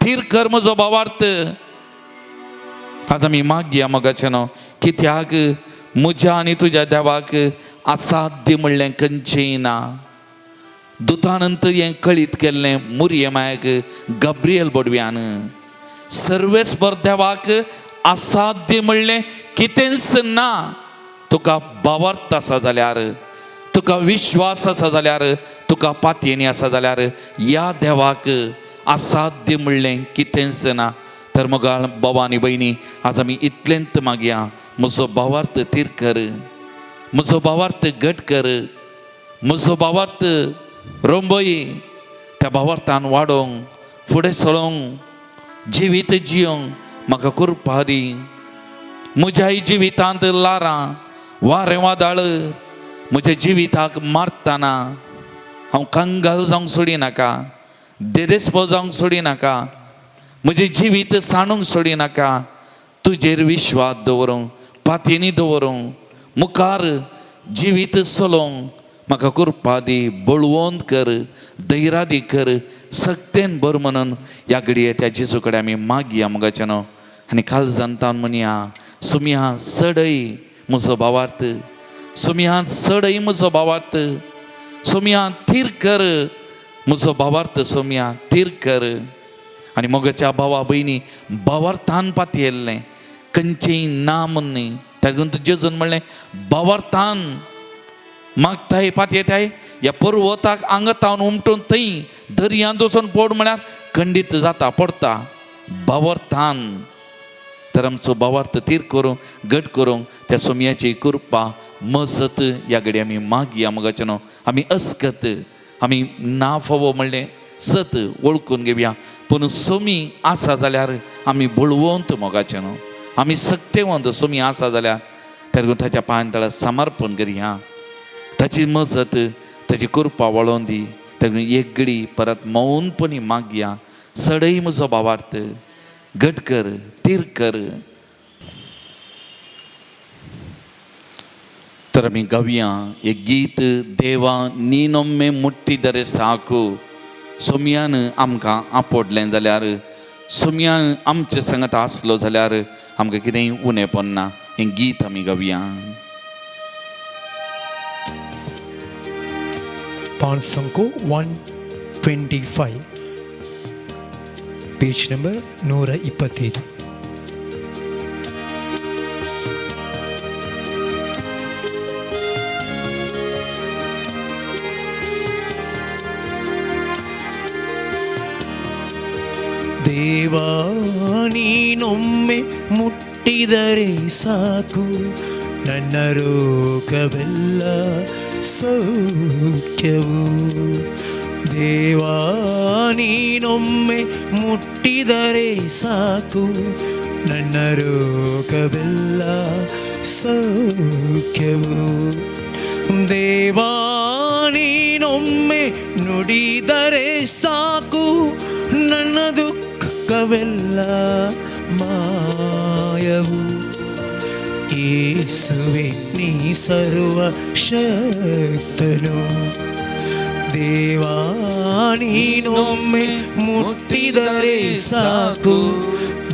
थीर कर म्हजो भावार्थ. आज आमी मागया मोगाचें न्हू, कित्याक म्हज्या आनी तुज्या देवाक असाध्य म्हणलें खंयचेंय ना. दुतानंत हें कळीत केल्लें मुर्यमायक गब्रियल बोडव्यान. सर्वेस्वर देवाक असाध्य म्हणलें कितेंच ना. तुका भावार्थ आसा जाल्यार, तुका विश्वास आसा जाल्यार, तुका पातयेनी आसा जाल्यार ह्या देवाक असाध्य म्हणलें कितेंच ना. तर मोगाळ भवानी भयणी आज आमी इतलेंत मागया, म्हजो भावार्थ थीर कर, म्हजो भावार्थ घट कर, म्हजो भावार्थ रोंबय. त्या भावार्थान वाडोवंक, फुडें सरोंक, जिवीत जियोंक म्हाका कृपा दी. म्हज्याय जिवितांत लारां वारें वादळ म्हज्या जिविताक मारतना हांव कंगाल जावंक सोडिनाका, देदेस्पो जावंक सोडिनाका. म्हजें जिवीत सांडूंक सोडी नाका, तुजेर विश्वास दवरूंक, पातयेनी दवरूंक, मुखार जिवीत चलोवंक म्हाका कृपा दी, बळवंत कर, धैर्यादी कर, सक्तेन बर म्हणून ह्या घडये त्या जेजू कडेन आमी मागया मुगाचें न्हू. आनी काल जाणतान म्हणया, सुमया चडय म्हजो भावार्थ, सुमया चडय म्हजो भावार्थ, सुमया थीर कर म्हजो भावार्थ, सुमया थीर कर. आनी मोगाच्या भावा भयणी भावार्थान पातयेल्लें, खंयचेंय ना म्हणनी. तातूंत जेजून म्हणलें भावार्थान मागताय पातयेताय, ह्या पर्वताक आंगतावन उमटून थंय दर्यांत वचून पड म्हळ्यार खंडीत जाता, पडटा. भावार्थान तर आमचो भावार्थ थीर करूंक, घट करूंक त्या सुमयाची कृपा मजत ह्या घडी आमी मागया मुगाचें न्हू. आमी अस्कत, आमी ना फावो म्हणलें सत वळखून घेवया, पूण सोमी आसा जाल्यार आमी बळवंत मोगाचें न्हू, आमी सक्तेवंत सोमी आसा जाल्यार ताका ताच्या पांयां तळा समर्पण करया. ताची मजत, ताची कृपा वळोवन दी. ताका एक घडी परत मौनपणी मागया, सडय म्हजो भावार्थ, घट कर, थीर कर. तर आमी गावया एक गीत, देवा नी नोम्मे मुट्टिदरे साकू. सोमयान आमकां आपडलें जाल्यार, सोमयान आमचे संगत आसलो जाल्यार आमकां कितेंय उणें पडना. हें गीत आमी गावया. 125 पेज नंबर 125. ದೇವಾ ನೀನೊಮ್ಮೆ ಮುಟ್ಟಿದರೆ ಸಾಕು, ನನ್ನ ರೋಗವೆಲ್ಲ ಸೌಖ್ಯವು. ದೇವಾ ನೀನೊಮ್ಮೆ ಮುಟ್ಟಿದರೆ ಸಾಕು, ನನ್ನ ರೋಗವೆಲ್ಲ ಸೌಖ್ಯವು. ದೇವಾ ನೀನೊಮ್ಮೆ ನುಡಿದರೆ ಸಾಕು, ನನ್ನ ದುಃಖವೆಲ್ಲ ಮಾಯವು. ಯೇಸುವೆ ನೀ ಸರ್ವ ಶಕ್ತನು, ದೇವಾ ನೀನೊಮ್ಮೆ ಮುಟ್ಟಿದರೆ ಸಾಕು,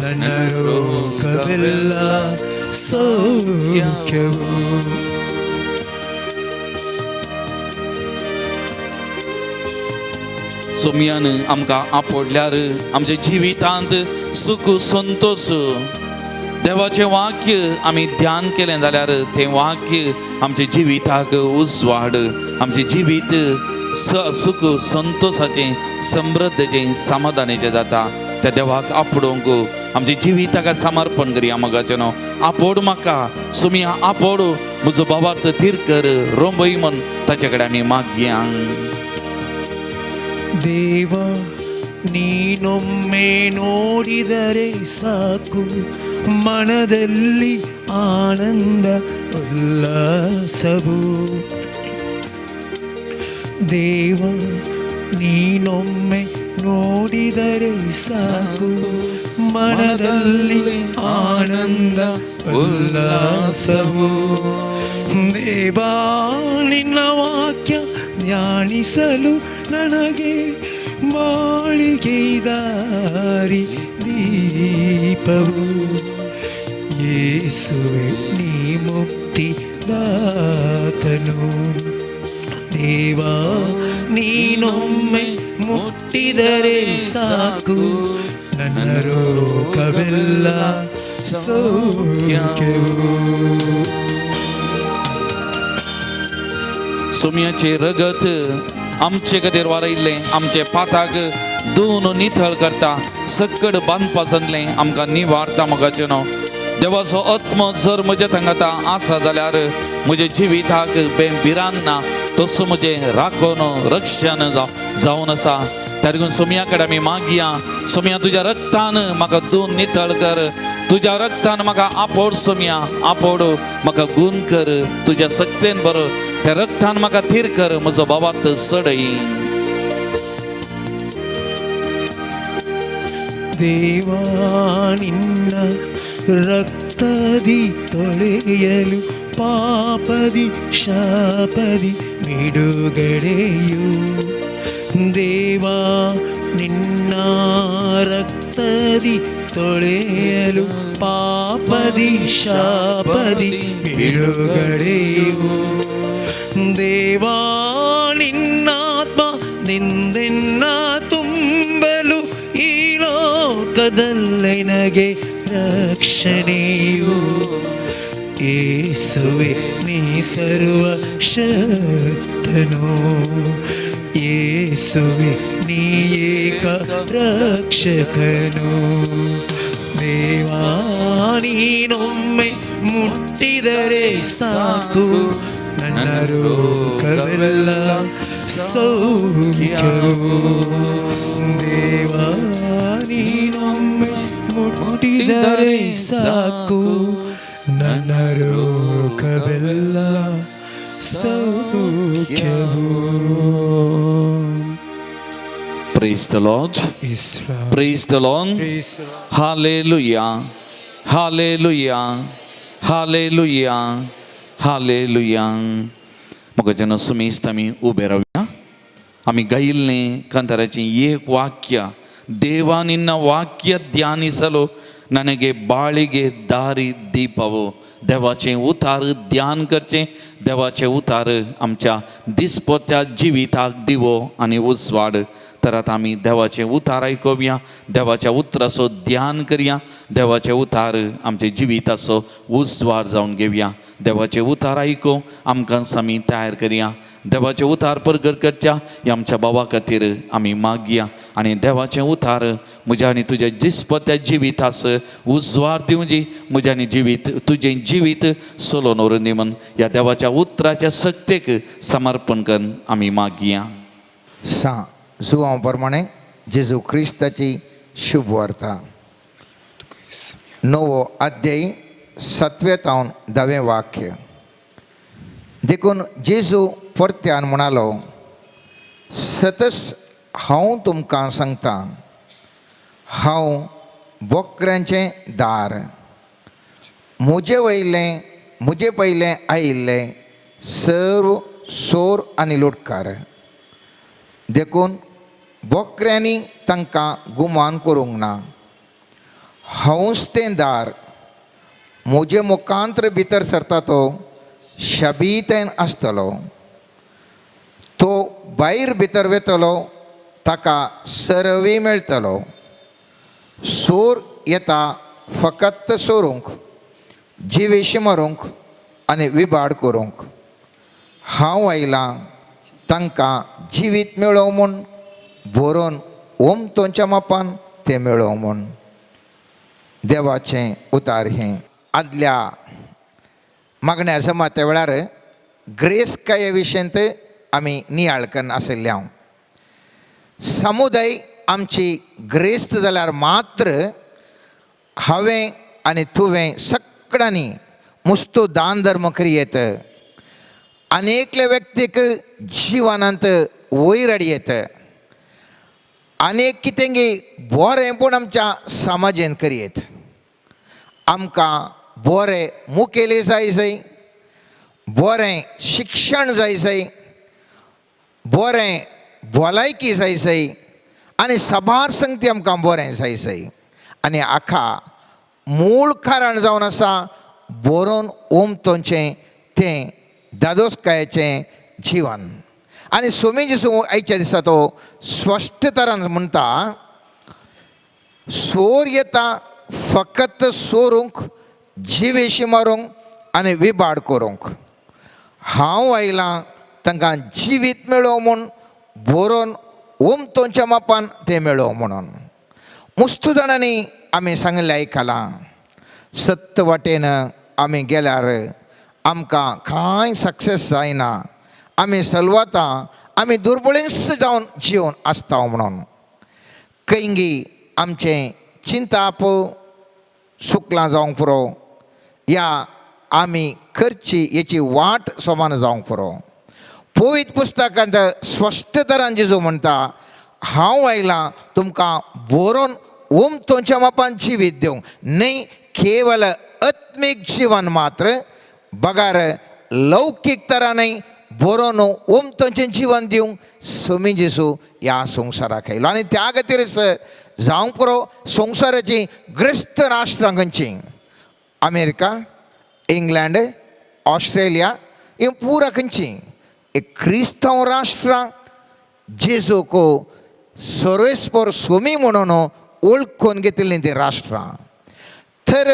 ನನ್ನ ರೋಗವೆಲ್ಲ ಸೌಖ್ಯವು. सोमयान आमकां आपडल्यार आमच्या जिवितांत सुख संतोष. देवाचें वाक्य आमी ध्यान केलें जाल्यार तें वाक्य आमच्या जिविताक उजवाड, आमचें जिवीत सुख संतोषाचें, समृद्धेचें, समाधानाचें जाता. त्या देवाक आपडूंक आमच्या जिविताक समर्पण करया मोगाचें न्हू. आपड म्हाका सुमया, आपड म्हजो भावार्थ थीर कर, रोंबय म्हण ताचे कडेन आमी मागया. ದೇವ ನೀನೊಮ್ಮೆ ನೋಡಿದರೆ ಸಾಕು, ಮನದಲ್ಲಿ ಆನಂದ ಉಲ್ಲಾಸವು. ದೇವ ನೀನೊಮ್ಮೆ ನೋಡಿದರೆ ಸಾಕು, ಮನದಲ್ಲಿ ಆನಂದ ಉಲ್ಲಾಸವು. ದೇವಾ ನಿನ್ನ ವಾಕ್ಯ ಧ್ಯಾನಿಸಲು ನನಗೆ ಬಾಳಿಗೆ ದಾರಿ ದೀಪವು. ಯೇಸುವೆ ನೀ ಮುಕ್ತಿದಾತನು, ದೇವಾ ನೀನೊಮ್ಮೆ ಮುಟ್ಟಿದರೆ ಸಾಕು, ನನ್ನ ರೋಗವೆಲ್ಲ ಸೌಖ್ಯವು. सोमयाचे रगत आमचे खातीर वारयल्लें, आमचे पाताक धुवन नितळ करता, सकड बांदपासनलें आमकां निवारता मोगाचें न्हू. देवाचो आत्मो जर म्हज्या थंगाता आसा जाल्यार म्हज्या जिविताक भिरान ना, तसो म्हजें राखण रक्षण जावन आसा. त्या देखून सोमया कडेन आमी मागया, सोमया तुज्या रक्तान म्हाका धुवन नितळ कर, तुज्या रक्तान म्हाका आपड. सोमया आपड, म्हाका गुण कर, तुज्या सक्तेन बरो त्या रक्तान म्हाका थीर कर, म्हजो भावार्थ सडय. ದೇವಾ ನಿನ್ನ ರಕ್ತದಿ ತೊಳೆಯಲು ಪಾಪದಿ ಶಾಪದಿ ಬಿಡುಗಡೆಯು ದೇವಾ ನಿನ್ನ ರಕ್ತದಿ ತೊಳೆಯಲು ಪಾಪದಿ ಶಾಪದಿ ಬಿಡುಗಡೆಯು ದೇವಾ ನಿನ್ನಾತ್ಮ ನಿಂದೆನ್ನ ತುಂಬಲು ಈ ಲೋಕದಲ್ಲಿ ನನಗೆ ರಕ್ಷಣೆಯು ಯೇಸುವೆ ನೀ ಸರ್ವ ಶಕ್ತನು ಯೇಸುವೆ ನೀ ಏಕ ರಕ್ಷಕನು ದೇವಾ ನೀನೊಮ್ಮೆ ಮುಟ್ಟಿದರೆ ಸಾಕು ನನ್ನ ರೋಗವೆಲ್ಲ ಸೌಖ್ಯವು ದೇವಾ ನೀನೊಮ್ಮೆ ಮುಟ್ಟಿದರೆ ಸಾಕು ನನ್ನ ರೋಗವೆಲ್ಲ ಸೌಖ್ಯವು. Praise the Lord. Praise the Lord. Hallelujah. Hallelujah. Hallelujah. Hallelujah. मग जन सुमीस आम्ही उभे राहूया. आम्ही गायिल्ले ಕಂದರची एक ವಾಕ್ಯ ದೇವ ನಿನ್ನ ವಾಕ್ಯ ಧ್ಯಾನಿಸಲು ನನಗೆ ಬಾಳಿಗೆ ದಾರಿ दीपवो. देवाचे उतार ध्यान करचे, देवाचे उतार आमच्या दिसपोत्या जिविताक दिवो आणि उजवाड. तर आता आम्ही देवाचे उतार ऐकूया, देवाच्या उतराचो ध्यान करूया, देवाचे उतार आमचे जिविताचो उजवाड जावन घेवया. देवाचे उतार ऐको आमकां आमी तयार करूया. देवाचे उतार प्रगट करच्या हे आमच्या बाबा खातीर आमी मागया. आनी देवाचे उतार म्हज्या आनी तुज्या दिसपोत्या जिवितास उजवाड दिवची. म्हज्या आनी जिवीत तुजें जिवीत सोलोन व्हरून दी म्हण ह्या देवाच्या उतराच्या सक्तेक समर्पण करून आमी मागया. जुवांप्रमाणे जेजू ख्रिस्ताची शुभ वार्ता 9 अध्याय 7 तावन 10 वाक्य. देखून जेजू परत्यान म्हणालो, सतस हांव तुमकां सांगता, हांव बोकऱ्यांचें दार. म्हजे पयलें आयिल्ले सर्व सोर आनी लुटकार. देखून बोकऱ्यांनी तांकां गुमान करूंक ना. हांवूच तें दार. म्हजे मुखांतर भितर सरता तो शाबीतायेन आसतलो. तो भायर भितर वेतलो ताका सरवी मेळटलो. सोर येता फकत सोरूंक, जिवेशी मारूंक आनी विबाड करूंक. हांव आयलां तांकां जिवीत मेळोव म्हूण, बरोवन ओमतोंच्या मापान तें मेळोव म्हूण. देवाचें उतार हें. आदल्या मागण्या जमात्या वेळार ग्रेस काये विशयंत आमी नियाळ करून आशिल्ले हांव. समुदाय आमची ग्रेस्त जाल्यार मात्र हांवें आनी तुवें सगळ्यांनी मुस्तो दान धर्म करियेत. अनेकले व्यक्तीक जिवनांत वयर हाडयेत. अनेक कितेंगी बरें पूण आमच्या समाजेन करियेत. आमकां बरें मुखेली जाय, बरें शिक्षण जाय, बरें भलायकी जाय आनी साबार संगती आमकां बरें जाय. आनी हाका मूळ कारण जावन आसा बरोवन ओमतोंचें तें दादोसकायेचें जिवन. आनी स्वामी जेजू आयच्या दिसा तो स्पश्ट तरान म्हणटा, सोर येता फकत सोरूंक, जिवेशी मारूंक आनी विबाड करूंक. हांव आयलां तांकां जिवीत मेळोव म्हूण, बरोवन ओमतोंच्या मापान तें मेळोव म्हणून. मुस्त जाणांनी आमी सांगलें आयकलां, सत्य वाटेन आमी गेल्यार आमकां कांय सक्सेस जायना. आमी सलवातां आमी दुर्बळींच जावन जिवन आसता म्हणून. कैंगी आमचें चिंताप सुकलां जावंक पुरो, या आमी करची हेची वाट समान जावंक पुरो. पवित्र पुस्तकांत स्पश्ट तरान जेजू म्हणटा, हांव आयलां तुमकां बरोवन उमतोंच्या मापान जिवीत दिवंक न्ही केवल आत्मीक जीवन मात्र बगार लौकीक तरा न्ही बरो न्हू उमतोंचें जीवन दिवंक सोमी जेजू ह्या संवसाराक आयलो आनी त्या खातीरच जावंक पुरो संवसाराची ग्रस्त राष्ट्रां खंयचीं अमेरिका इंग्लैंड ऑस्ट्रेलिया हीं पूरा खंयचीं एक क्रिस्तांव राष्ट्रां जेजू को सर्वेस्पर सोमी म्हणून ओळखून घेतिल्लीं तीं राष्ट्रां तर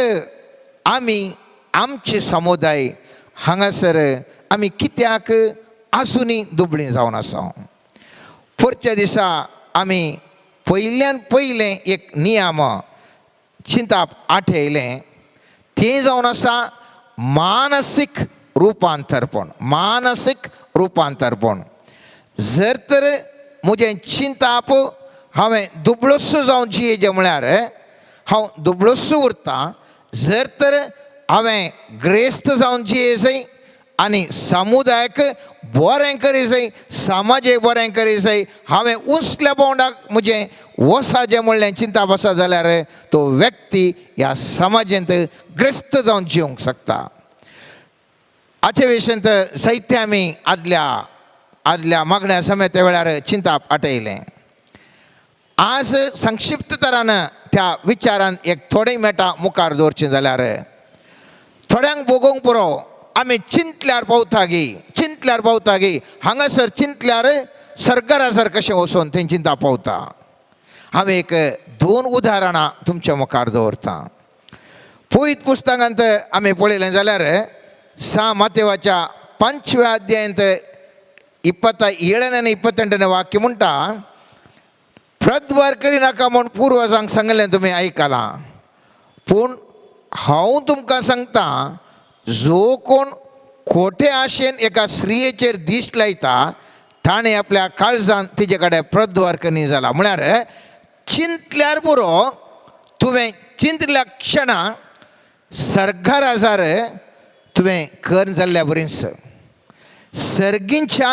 आमी आमचे समुदाय हांगासर आमी कित्याक आजुनी दुबळीं जावन आसा परच्या दिसा आमी पयल्यान पयलें एक नियम चिंताप आठयलें तें जावन आसा मानसीक रुपांतरपण मानसीक रुपांतरपण जर तर म्हजें चिंताप हांवें दुबळोसो जावन जियेचें म्हळ्यार हांव दुबळोसो उरतां जर तर हांवें ग्रेस्त जावन जिये जाय आनी समुदायाक बरें करी जाय समाजाक बरें करी जाय हांवें उंचल्या पावंडाक म्हजें वसाचें म्हणलें चिंताप आसा जाल्यार तो व्यक्ती ह्या समाजांत ग्रस्त जावन जिवंक शकता हाचे विशयांत जायते आमी आदल्या मागण्या समेत वेळार चिंताप आटयलें आज संक्षिप्त तरान त्या विचारान एक थोडें मेटा मुखार दवरचें जाल्यार थोड्यांक भोगोवंक पुरो आमी चिंतल्यार पावता गी हांगासर चिंतल्यार सर्गरासर कशें वचोन थंय चिंता पावता हांवें एक 2 उदाहरणां तुमच्या मुखार दवरतां पवित्र पुस्तकांत आमी पळयलें जाल्यार मातेवाच्या 5व्या अध्यायांत 27 आनी 28 वाक्य म्हणटा प्रद्वार करिनाका म्हूण पुर्वजांक सांगलें तुमी आयकलां पूण हांव तुमकां सांगतां जो कोण खोटे आशेन एका स्त्रियेचेर दिश्ट लायता ताणें आपल्या काळजांत तिजे कडेन प्रद्वार करी जाला म्हळ्यार चिंतल्यार पुरो तुवें चिंतल्या क्षणा सर्गार आजार तुवें कर जाल्ल्या बरींच सर्गींच्या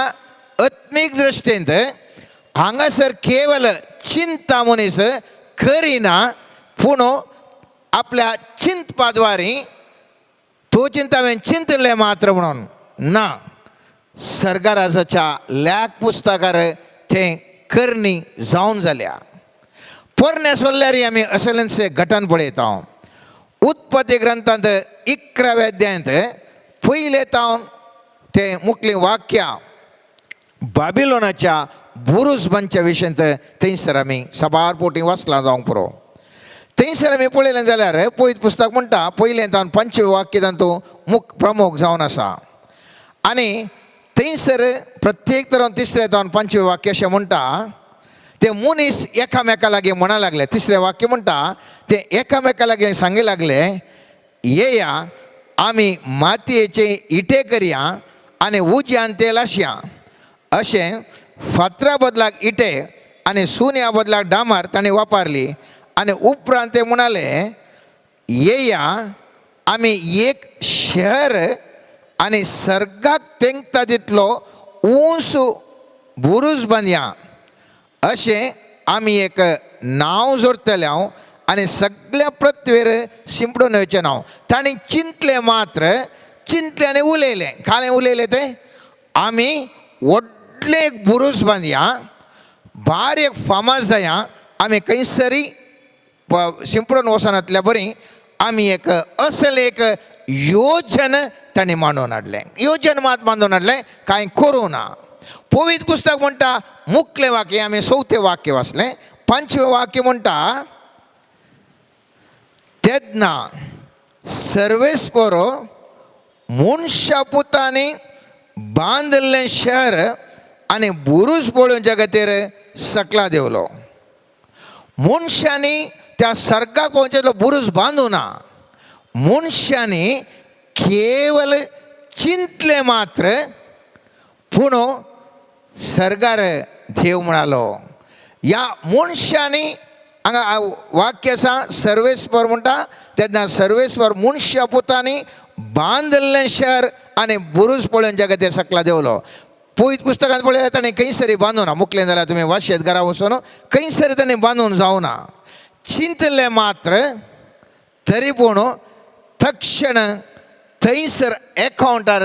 आत्मीक दृश्टेंत हांगासर केवल चिंता मनीस करिना पूण आपल्या चिंतपाद्वारी तो चिंता हांवें चिंतलें मात्र म्हणून ना सर्गराजाच्या ल्याक पुस्तकार तें करणी जावन जाल्या पोरण्या सोल्ल्यारी आमी असलेंचे घटन पळयता उत्पत्ती ग्रंथांत 11व्या अध्यायांत पयले तावन तें मुखलें वाक्य बाबिलोनाच्या बुरुजबांच्या विशयांत थंयसर आमी सबार पोटी वाचलां जावंक पुरो थंयसर आमी पळयलें जाल्यार पयत पुस्तक म्हणटा पयलें तावन 5वें वाक्य तातूंत मुख प्रमुख जावन आसा आनी थंयसर प्रत्येक तरान 3रे तावन 5वें वाक्य अशें म्हणटा ते मनीस एकामेका लागीं म्हणा लागले 3रे वाक्य म्हणटा ते एकामेका लागीं सांगूंक लागले येया आमी मातयेचे इटे करया आनी उज्यान तेल लाशया अशें फातरा बदलाक इटे आनी सुन्या बदलाक डामार ताणें वापरली आनी उपरांत ते म्हणाले येया आमी एक शहर आनी सर्गाक तेंकता तितलो उंच बुरूज बांदया अशें आमी एक नांव जोडटले हांव आनी सगळ्या पृथ्वीर शिंपडून येवचें नांव ताणें चिंतलें मात्र चिंतलें आनी उलयलें कालें उलयलें तें आमी व्हडलें एक बुरूज बांदया बारीक फामाद जाया आमी खंयसरी शिंपडून वचनातल्या बरी आमी एक असल एक योजन ताणें मांडून हाडलें योजन मात बांदून हाडलें कांय करूं ना पवित्र पुस्तक म्हणटा मुखलें वाक्य आमी 4थें वाक्य वाचलें 5वें वाक्य म्हणटा तेदना सर्वेस्पर मनशा पुतांनी बांदलें शहर आनी बुरूज पळोवच्या खातीर सकला देवलो मनशांनी त्या सर्गाक पोवचेलो बुरूज बांदूं ना मनशांनी केवल चिंतलें मात्र पूण सर्गार देव म्हणालो ह्या मनशांनी हांगा वाक्य आसा सर्वेस्पर म्हणटा तेन्ना सर्वेस्पर मनशा पुतांनी बांदलें शहर आनी बुरूज पळोवच्या खातीर सकला देवलो पवित्र पुस्तकांत पळयल्यार ताणें खंयसरी बांदूं ना मुखलें जाल्यार तुमी वाचयत घरा वचून खंयसरी ताणें बांदून जावना चिंतले मात्र तरी पूण तक्षण थंयसर अकावंटार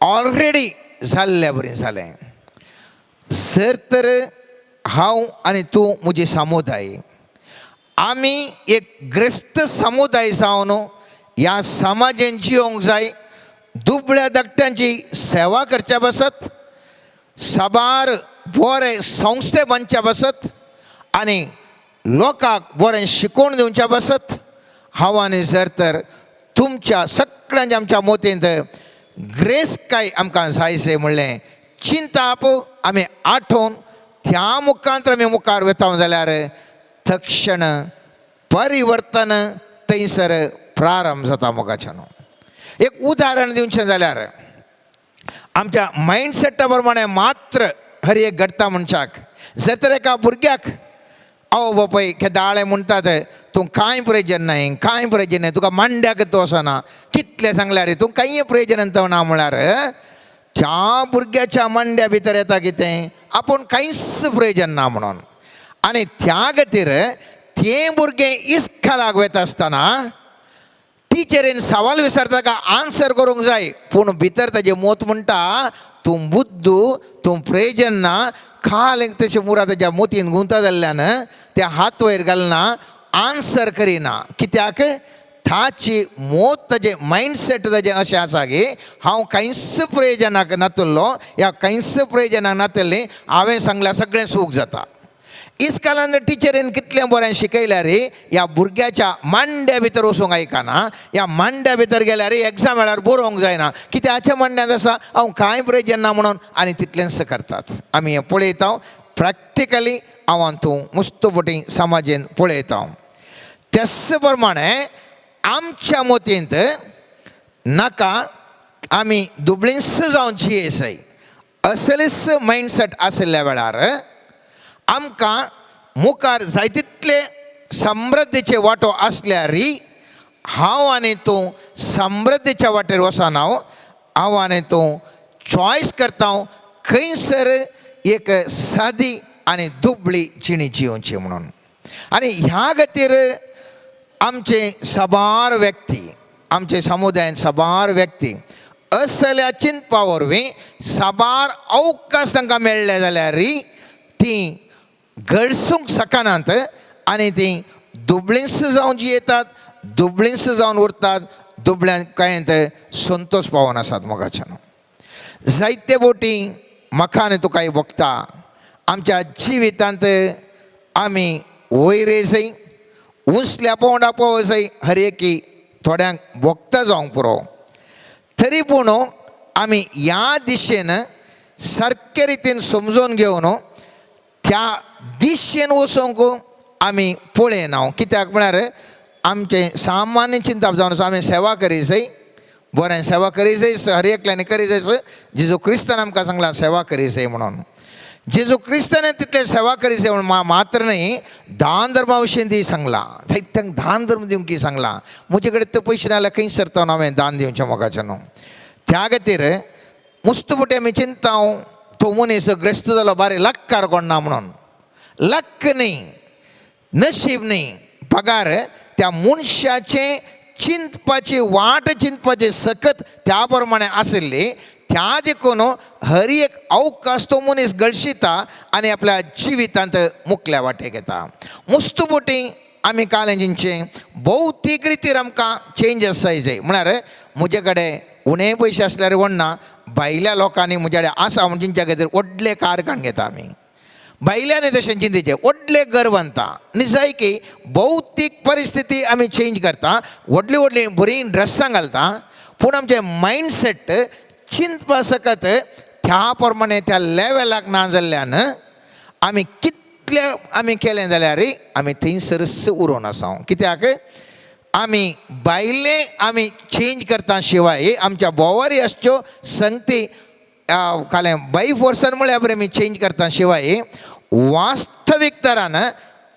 ऑलरेडी जाल्ल्या बरें जालें. सर तर हांव आनी तूं म्हजी समुदाय आमी एक ग्रस्त समुदाय जावन ह्या समाजान जिवंक जाय. दुबळ्या धाकट्यांची सेवा करच्या बसत, साबार बरे संस्थे बांदच्या बसत आनी लोकांक बरें शिकोवन दिवच्या बसत हांव आनी जर तर तुमच्या सगळ्यांच्या आमच्या मोतींत ग्रेस काय आमकां जायचें म्हणलें चिंताप आमी आठोवन त्या मुखांतर आमी मुखार वता जाल्यार तक्षण परिवर्तन थंयसर प्रारंभ जाता मोगाच्यान. एक उदाहरण दिवचें जाल्यार आमच्या मायंडसेटा प्रमाणे मात्र हर एक घडटा मनशाक. जर तर एका भुरग्याक आवय बापाय केदाळे म्हणटात तूं कांय प्रयोजन नाय, कांय प्रयोजन नाय, तुका मांड्याक तो वचना, कितले सांगल्यार तूं कांय प्रयोजन ना म्हळ्यार त्या भुरग्याच्या मांड्या भितर येता कितें आपूण कांयच प्रयोजन ना म्हणून. आनी त्या खातीर तें भुरगें इस्कॉलाक वता आसतना टिचरीन सवाल विचारता ताका आन्सर करूंक जाय, पूण भितर ताजें मोत म्हणटा तूं बुद्धू, तूं प्रयोजन ना. खाल तशें मुरा ताज्या मोतीन गुंता जाल्ल्यान ते हात वयर घालना, आन्सर करिना. कित्याक ताची मोत ताजें मायंडसेट ताजें अशें आसा की हांव कांयच प्रयोजनाक नातल्लो, ह्या कांयच प्रयोजनाक नातल्लें हांवें सांगल्यार सगळें सूख जाता. इस्कॉलान टिचरीन कितलें बरें शिकयल्यार ह्या भुरग्याच्या मांड्या भितर वचूंक आयकना. ह्या मांड्या भितर गेल्यार एग्जाम वेळार बरोवंक जायना, कित्याक मांड्यांत आसा हांव कांय प्रयोजन ना म्हणून आनी तितलेंच करतात. आमी हें पळयता प्रॅक्टिकली हांव तूं मुस्तुबटी समाजेन पळयता. त्याच प्रमाणे आमच्या मोतींत नाका आमी दुबळींच जावन जियेसाय. असलीच मायंडसेट आसल्या वेळार आमकां मुखार जाय तितले समृद्धीचे वाटो आसल्यारय हांव आनी तूं समृद्धीच्या वाटेर वचना. हांव आनी तूं चॉयस करता खंयसर एक सादी आनी दुबळी जिणी जिवची म्हणून. आनी ह्या खातीर आमचे साबार व्यक्ती, आमचे समुदायान साबार व्यक्ती असल्या चिंतपा वरवीं साबार अवकाश तांकां मेळ्ळे जाल्यारय ती घडसूंक शकनात आनी ती दुबळींच जावन जियेतात, दुबळींच जावन उरतात, दुबळ्यान कांयत संतोश पावोन आसात मोगाच्यान. जायते बोटी म्हाका आनी तुकाय भोगता आमच्या जिवितांत आमी वयर जाय, उंचल्या पोंडा पळोवं जाय, हर एकी थोड्यांक भोगता जावंक पुरो. तरी पूण आमी ह्या दिशेन सारके रितीन समजून घेवन त्या दिशेन वचोंक आमी पळयना. कित्याक म्हळ्यार आमचें सामान्य चिंतप जावन आसा आमी सेवा करी जाय, बरें सेवा करी जाय, हर एकल्यानी करी जाय. जेजू क्रिस्तान आमकां सांगलां सेवा करी जाय म्हणून. जेजू क्रिस्तान तितले सेवा करी जाय म्हणून मात्र न्ही, दान धर्मा विशीं ती सांगलां. जायत्यांक दान धर्म दिवंक सांगलां. म्हजे कडेन ते पयशे ना जाल्यार खंय सरता हांवें दान दिवचें मोगाचें न्हू. त्या खातीर मुस्तुबटी आमी चिंता तो मनीस ग्रस्त जालो बारे लक्कार कोण ना म्हणून. लक न्ही, नशीब न्ही, पगार त्या मनशाचें चिंतपाची वाट चिंतपाची सकत त्या प्रमाणे आशिल्ली. त्या देखून हर एक अवकाश तो मनीस गळशिता आनी आपल्या जिवितांत मुखल्या वाटेक येता. मुस्तुबटी आमी कालेंजींचे भौतीक रितीर आमकां चेंजीस जाय जाय. म्हळ्यार म्हजे कडेन उणे पयशे आसल्यार व्हडना, भायल्या लोकांनी म्हजे कडेन आसा म्हणजे तांच्या खातीर व्हडले कार काण घेता आमी. भायल्यानी तशें चिंतेचें व्हडले घर बांदता आनी जाय की भौतीक परिस्थिती आमी चेंज करता, व्हडली व्हडली बरी ड्रेसां घालता, पूण आमचें मायंडसेट चिंतपा सकत त्या प्रमाणे त्या लेवलाक ना जाल्ल्यान आमी कितले आमी केलें जाल्यार आमी थंयसरच उरोवन आसा. कित्याक आमी भायले आमी चेंज करता शिवाय आमच्या बोवारी आसच्यो संगती कालें बाय फोर्सान म्हळ्यार बरें आमी चेंज करता शिवाय वास्तवीक तरान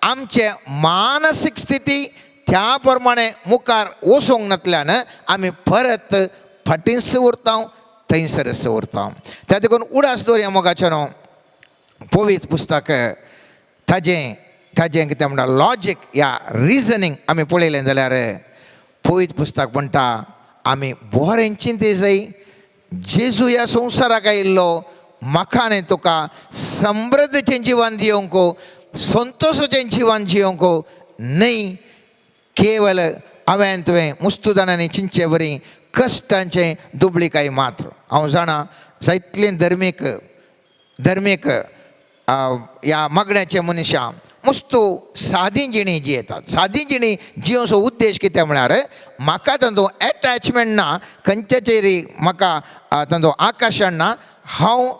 आमचे मानसीक स्थिती त्या प्रमाणे मुखार वचोंक नातल्यान आमी परत फाटींच उरता, थंयसरच उरता. त्या देखून उडास दवरया मोगाचें पवित्र पुस्तक ताजें ताजें कितें म्हणटा लॉजीक या रिजनींग आमी पळयलें जाल्यार पवित्र पुस्तक म्हणटा आमी बरें चिंते जाय जेजू ह्या संवसाराक आयिल्लो म्हाका आनी तुका समृद्धीचें जिवन दिवंक संतोशाचें जिवन जिवंक न्ही केवल हांवें तुवें मुस्तुदानांनी चिंतचें बरी कश्टांचें दुबळीकाय मात्र हांव जाणा जायतले धर्मीक ह्या मागण्याचे मनशां मस्तो सादी जिणी जियेतात सादी जिणी जियोचो उद्देश कितें म्हळ्यार म्हाका तांचो एटॅचमेंट ना खंयच्याचेरी म्हाका तांचो आकर्शण ना हांव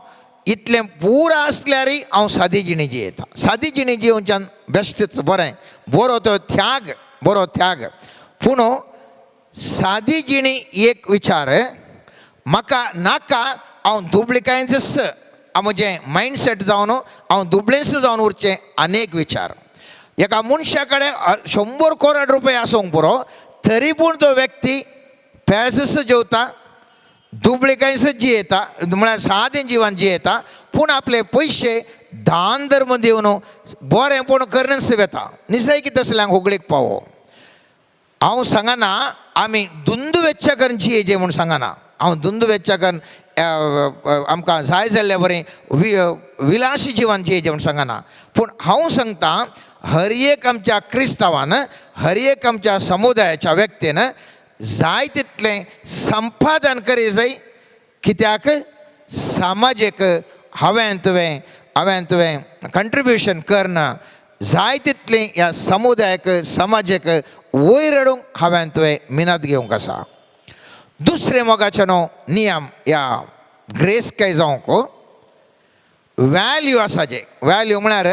इतलें पुरा आसल्यारय हांव सादी जिणी जियेता सादी जिणी जियोवच्यान बेश्टच बरें बरो त्याग पूण सादी जिणी एक विचार म्हाका नाका हांव दुबळीकायेंच म्हजें मायंडसेट जावन हांव दुबळेंच जावन उरचें अनेक विचार एका मनशा कडेन 100 करोड रुपया आसूंक पुरो तरी पूण तो व्यक्ती पेजस जेवता दुबळीकायेंच जियेता म्हळ्यार सादें जिवन जियेता पूण आपले पयशे दान धर्म दिवन बरेंपण करनच वेता निसय तसल्यांक होगळेक पावो हांव सांगना आमी धुंद वेच्चा करून जियेचें म्हूण सांगना हांव धुंद वेच्चा करून आमकां जाय जाल्लें बरें विलासी जिवन जियेचें म्हूण सांगना पूण हांव सांगता हर एक आमच्या क्रिस्तांवान हर एक आमच्या समुदायाच्या व्यक्तीन जाय तितलें संपादन करी जाय कित्याक सामाजीक हांवें तुवें कंट्रिब्युशन करना जाय तितलें ह्या समुदायाक समाजाक वयर हाडूंक हांवें तुवें मिनत घेवंक आसा दुसरें मोगाचें नियम ह्या ग्रेस काय जावंक वॅल्यू आसा जे वॅल्यू म्हळ्यार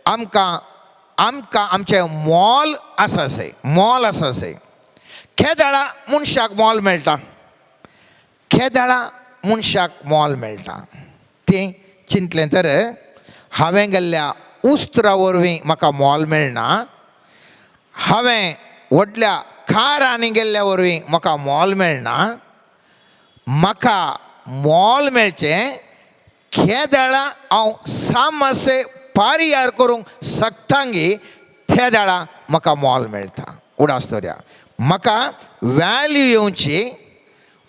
आमकां आमचें मोल आसा सय केदाळा मनशाक मोल मेळटा तें चिंतलें तर हांवें गेल्ल्या उस्त्रा वरवीं म्हाका मोल मेळना हांवें व्हडल्या कारांनी गेल्ल्या वरवीं म्हाका मोल मेळना म्हाका मोल मेळचें केदाळा हांव सामासे पारियार करूंक शकतांगी त्या दाळा म्हाका मोल मेळटा उडास्तोऱ्या म्हाका वॅल्यू येवची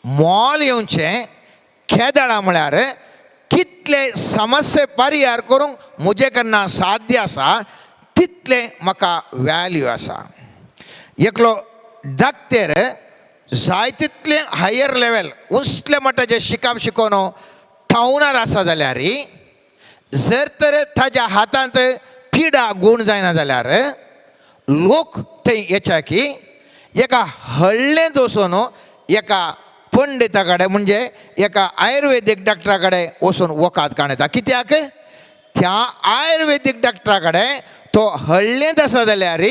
मोल येवचें केदाळा म्हळ्यार कितले समस्या पारियार करूंक म्हजे कडना साध्य आसा तितलें म्हाका वॅल्यू आसा एकलो धाकटेर जाय तितलें हायर लेवल उंचल्या मट्टाचें शिकप शिकोवन टावनार आसा जाल्यार जर तर ताच्या हातांत पिडा गूण जायना जाल्यार लोक थंय येच्या की एका हळ्ळें दवसून एका पंडिता कडेन म्हणजे एका आयुर्वेदीक डॉक्टरा कडेन वचून वकात काणयता कित्याक त्या आयुर्वेदीक डॉक्टरा कडेन तो हळ्ळेंत आसा जाल्यार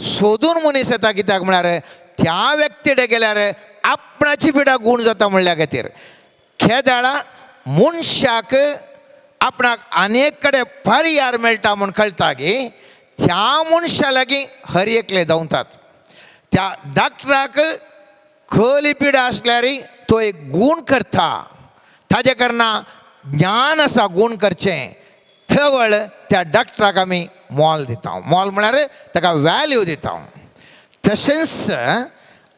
सोदून मनीस येता कित्याक म्हळ्यार त्या व्यक्ती कडेन गेल्यार आपणाची पिडा गूण जाता म्हणल्या खातीर केदाळा मनशाक आपणाक आनेक कडेन पर्याय मेळटा म्हूण कळटा की त्या मनशा लागीं हर एकले धांवतात त्या डॉक्टराक खली पिडा आसल्यार तो एक गूण करता ताजे करना ज्ञान आसा गूण करचें थवळ त्या डॉक्टराक आमी मोल दिता मोल म्हळ्यार ताका वॅल्यू दिता तशेंच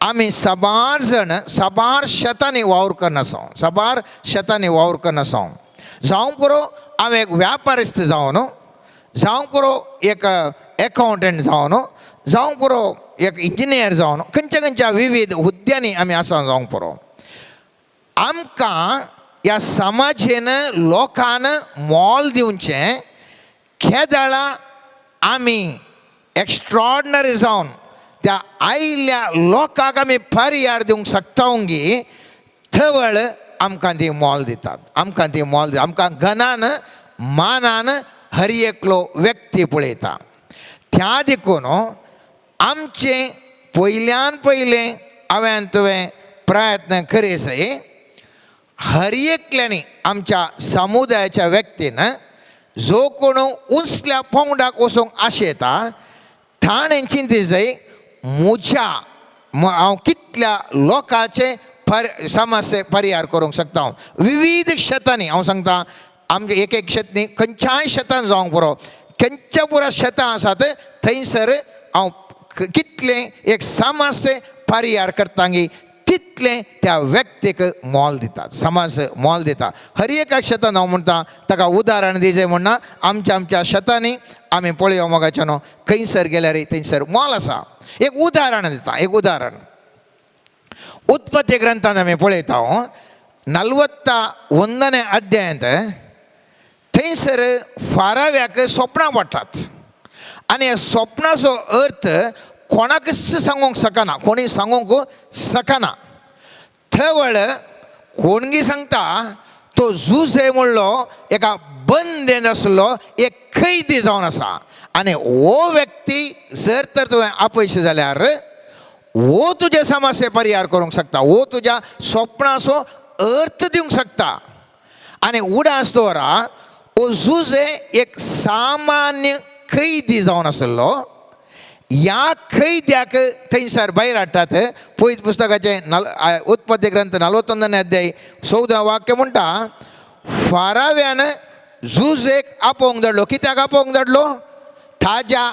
आमी साबार जण साबार शेतांनी वावर करनासो जावं पुरो हांव एक व्यापारिस्त जावं पुरो एक एकाउंटंट जावं पुरो एक इंजिनियर जावन खंयच्या विविध हुद्द्यांनी आमी आसा जावंक पुरो आमकां ह्या समाजेन लोकांन मोल दिवचें केदाळा आमी एक्स्ट्रॉर्डनरी जावन त्या आयिल्ल्या लोकांक आमी पर्याय दिवंक शकतांगी थवळ आमकां ती मोल दितात आमकां घनान मानान हर एकलो व्यक्ती पळयता त्या देखून आमचें पयल्यान पयलें हांवें तुवें प्रयत्न करी जाय हर एकल्यानी आमच्या समुदायाच्या व्यक्तीन जो कोण उंचल्या पोंगडाक वचूंक आशेता ताणें चिंती जाय हांव कितल्या लोकांचे समस्या पर्याय करूंक शकता विविध शेतांनी हांव सांगता आमच्या एक शेतनी खंयच्याय शेतान जावंक पुरो खंयच्या पुरा शेतां आसात थंयसर हांव कितलें एक सामासे परिहार करतांगी तितलें त्या व्यक्तीक मोल दितात, समाज मोल दिता. हर एका शेतान हांव म्हणटा ताका उदाहरण दिजें म्हणना. आमच्या शेतांनी आमी पळया मोगाच्या न्हू, खंयसर गेल्यार थंयसर मोल आसा. एक उदाहरण दिता, एक उदाहरण उत्पत्ती ग्रंथान आमी पळयता 41ನೇ अध्यायांत थंयसर फाराव्याक स्वप्नां पडटात आनी ह्या स्वप्नाचो अर्थ कोणाकच सांगूंक शकना, कोणी सांगूंक शकना. थळ कोणगी सांगता तो जुसे म्हणलो एका बंदेन आसलो एक कैदी जावन आसा आनी हो व्यक्ती जर तर तुवें अपयश जाल्यार वो तुजे समस्ये परिहार करूंक शकता, वो तुज्या स्वप्नाचो अर्थ दिवंक शकता. आनी उडास दवरा हो जुजे एक सामान्य कैदी जावन आसलो. ह्या कैद्याक थंयसर भायर हाडटात. पळयत पुस्तकाचे उत्पत्ती ग्रंथ 41ನೇ अध्याय 14वें वाक्य म्हणटा फाराव्यान जुजेक आपोवंक धाडलो. कित्याक आपोवंक धाडलो? ताज्या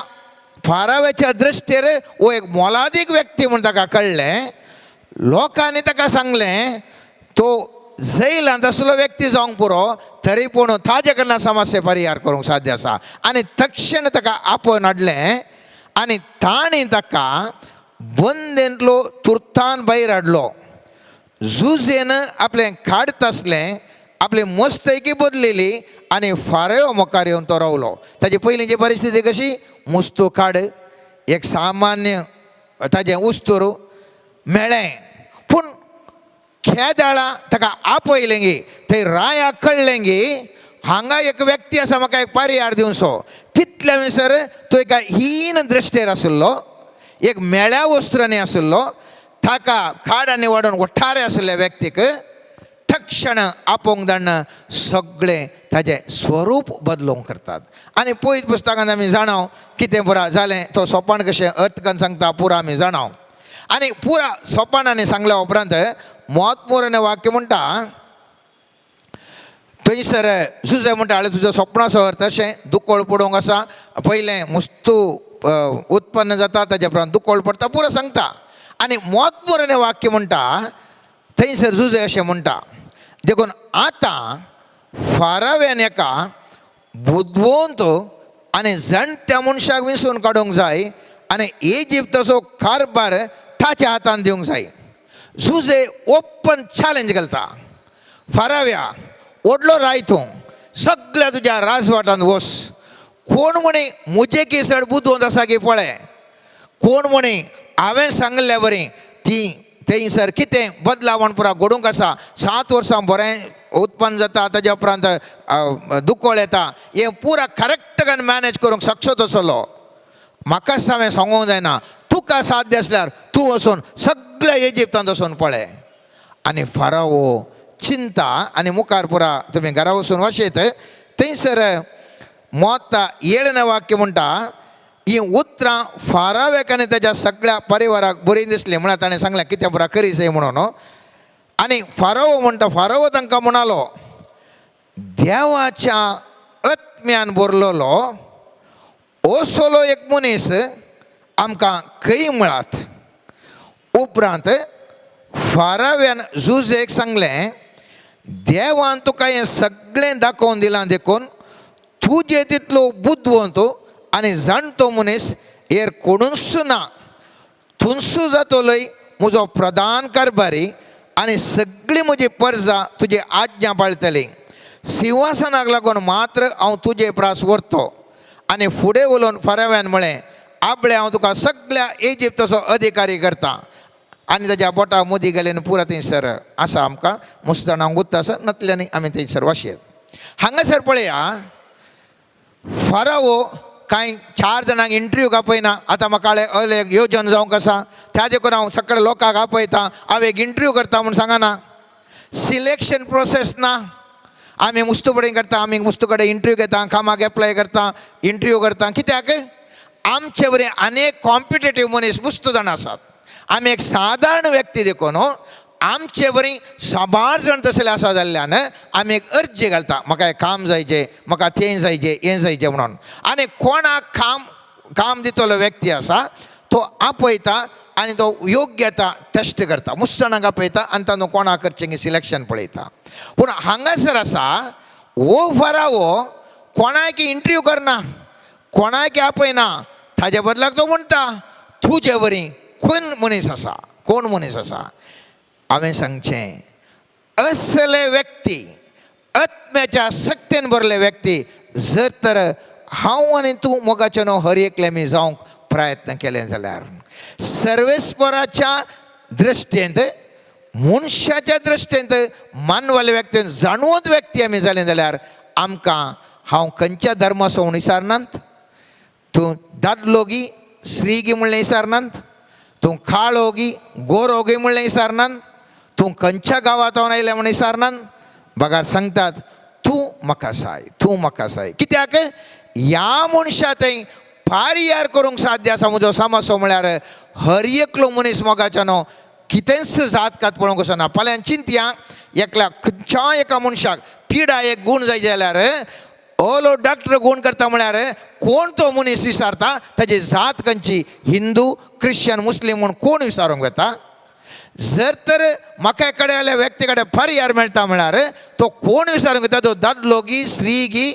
फाराव्याच्या दृश्टेर हो एक मोलादीक व्यक्ती म्हूण ताका कळ्ळें. लोकांनी ताका सांगलें तो जैलांत असलो व्यक्ती जावंक पुरो तरी पूण ताजे कडल्यान समस्ये परिहार करूंक साध्य आसा. आनी तक्षण ताका आपोवन हाडलें आनी ताणें ताका बंदेंतलो तुर्तान भायर हाडलो. जुजेन आपलें काडत आसलें, आपली मस्तैकी बदलेली आनी फाराव मुखार येवन तो रावलो. ताची पयलींची परिस्थिती कशी? मुस्तो काड, एक सामान्य ताजें उस्तूर मेळ्ळें. पूण खेदाळा ताका आपयलें गे, थंय रायाक कळ्ळें गे हांगा एक व्यक्ती आसा म्हाका एक परिहार दिवचो. तितल्या विसर तो एका हीन दृश्टेर आशिल्लो, एक मेळ्या वस्त्रांनी आशिल्लो. ताका काडांनी वाडोवन वठारे आशिल्ल्या व्यक्तीक तक्षण आपोवंक धाडना सगळें ताजें स्वरूप बदलूंक करतात. आनी पयत पुस्तकांत आमी जाणाव कितें पुरा जालें, तो सोपान कशें अर्थ करून सांगता पुरा आमी जाणाव. आनी पुरा सोपानांनी सांगल्या उपरांत मोतमोरने वाक्य म्हणटा थंयसर जुजे म्हणटा हाळे तुजो स्वप्नाचो अर्थ अशें दुकोळ पडोवंक आसा. पयलें मुस्तू उत्पन्न जाता ताजे उपरांत दुकोळ पडटा पुरो सांगता. आनी मोतमोरने वाक्य म्हणटा थंयसर जुजे अशें म्हणटा देखून आतां फाराव्यान एका बुदवंत आनी जाणट्या मनशाक विंचून काडूंक जाय आनी इजिप्ताचो कारभार ताच्या हातान दिवंक जाय. जुजे ओपन चॅलेंज घालता. फाराव्या ओडलो राय तूं, सगळ्या तुज्या राजवाटांत वच. कोण म्हणे म्हजे केसड बुदवंत आसा की पळय, कोण म्हणे हांवें सांगल्या बरें ती थंयसर कितें बदलावण पुरा घडोवंक आसा. 7 वर्सां बरें उत्पन्न जाता, ताज्या उपरांत दुकोळ येता, हें पुरा करेक्ट करून मॅनेज करूंक शकचो तसलो. म्हाकाच हांवें सांगूंक जायना. तुका साध्य आसल्यार तूं वचून सगळ्या इजिप्तांत वचून पळय. आनी फाराव चिंता आनी मुखार पुरा तुमी घरा वचून वाचयत. थंयसर मोता 7वें वाक्य म्हणटा ही उतरां फाराव्याक आनी ताच्या सगळ्या परिवाराक बरी दिसली म्हळ्यार ताणें सांगलें कितें पुरा करीसय म्हणून. आनी फाराव म्हणटा, फाराव तांकां म्हणालो देवाच्या आत्म्यान बरलोलो असलो एक मनीस आमकां खंय मेळात. उपरांत फाराव्यान जुजेक सांगलें देवान तुका हें सगळें दाखोवन दिलां देखून तुजे तितलो बुदवंत आनी जाणटो मनीस हेर कोणूच ना. तुनसू जातोलय म्हजो प्रधान कारभारी आनी सगळी म्हजी परजा तुजी आज्ञा पाळटली. सिंहासनाक लागून मात्र हांव तुजे प्रास व्हरतो. आनी फुडें उलोवन फाराव्यान म्हळें आपले हांव तुका सगळ्या इजिप्ताचो अधिकारी करता. आनी ताज्या बोटा मदीं गेले पुरा थंयसर आसा आमकां मुस्ताणांक उत्ता आसा नतल्यांनी आमी थंयसर वाचयत. हांगासर पळया फाराव कांय 4 जाणांक इंटरव्यूक आपयना. आतां म्हाका कळ्ळें एक येवजण जावंक आसा ताजे करून हांव सगळे लोकांक आपयता, हांव एक इंटरव्यू करता म्हूण सांगना. सिलेक्शन प्रोसेस ना. आमी मुस्तुबडी करता, आमी मुस्तू कडेन इंटरव्यू घेता, कामाक एप्लाय करता, इंटरव्यू करता. कित्याक आमचे बरें अनेक कॉम्पिटेटीव मनीस मुस्त जाण आसात. आमी एक सादारण व्यक्ती देखून आमचे बरी साबार जाण तसले आसा जाल्ल्यान आमी एक अर्जी घालता, म्हाका हें काम जायचें, म्हाका तें जायचें, हें जायचें म्हणून. आनी कोणाक काम दितलो व्यक्ती आसा तो आपयता आनी तो योग्यता टेस्ट करता, मुस्तणाक आपयता आनी तातूंत कोणाक करचें सिलेक्शन पळयता. पूण हांगासर आसा वो फरावो कोणाक इंटरव्यू करना, कोणाक आपयना, ताजे बदलाक तो म्हणटा तुजे बरी कोण मनीस आसा. हांवें सांगचें असले व्यक्ती, आत्म्याच्या सक्तीन भरले व्यक्ती जर तर हांव आनी तूं मोगाचे न्हू हर एकले आमी जावंक प्रयत्न केले जाल्यार सर्वेस्पराच्या दृश्टेंत, मनशाच्या दृश्टेंत मानवाले व्यक्तीन जाणवत व्यक्ती आमी जालें जाल्यार आमकां हांव खंयच्या धर्माचो म्हूण विचारनात, तूं दादलो गी स्त्री गी म्हणलें विचारनात, तूं काळो गी गोरो गी म्हणलें विचारनात, तूं खंयच्या गांवांतून आयलें म्हणून विचारनात. बगार सांगतात तूं म्हाका जाय. कित्याक ह्या मनशा थंय पारियार करूंक साध्य आसा म्हजो समाजो म्हळ्यार हर एकलो मनीस मोगाचो न्हू कितेंच जात कात पळोवंक वचना. फाल्यां चिंतया एकल्या खंयच्याय एका मनशाक पिडा एक गूण जाय जाल्यार ओलो डॉक्टर गूण करता म्हळ्यार कोण तो मनीस विचारता ताची जात खंयची, हिंदू क्रिश्चन मुस्लीम म्हूण कोण विचारूंक येता. जर तर म्हाका कडेन जाल्या व्यक्ती कडेन पर्याय मेळटा म्हळ्यार तो कोण विचारूंक येता, तो दादलो गी स्त्री गी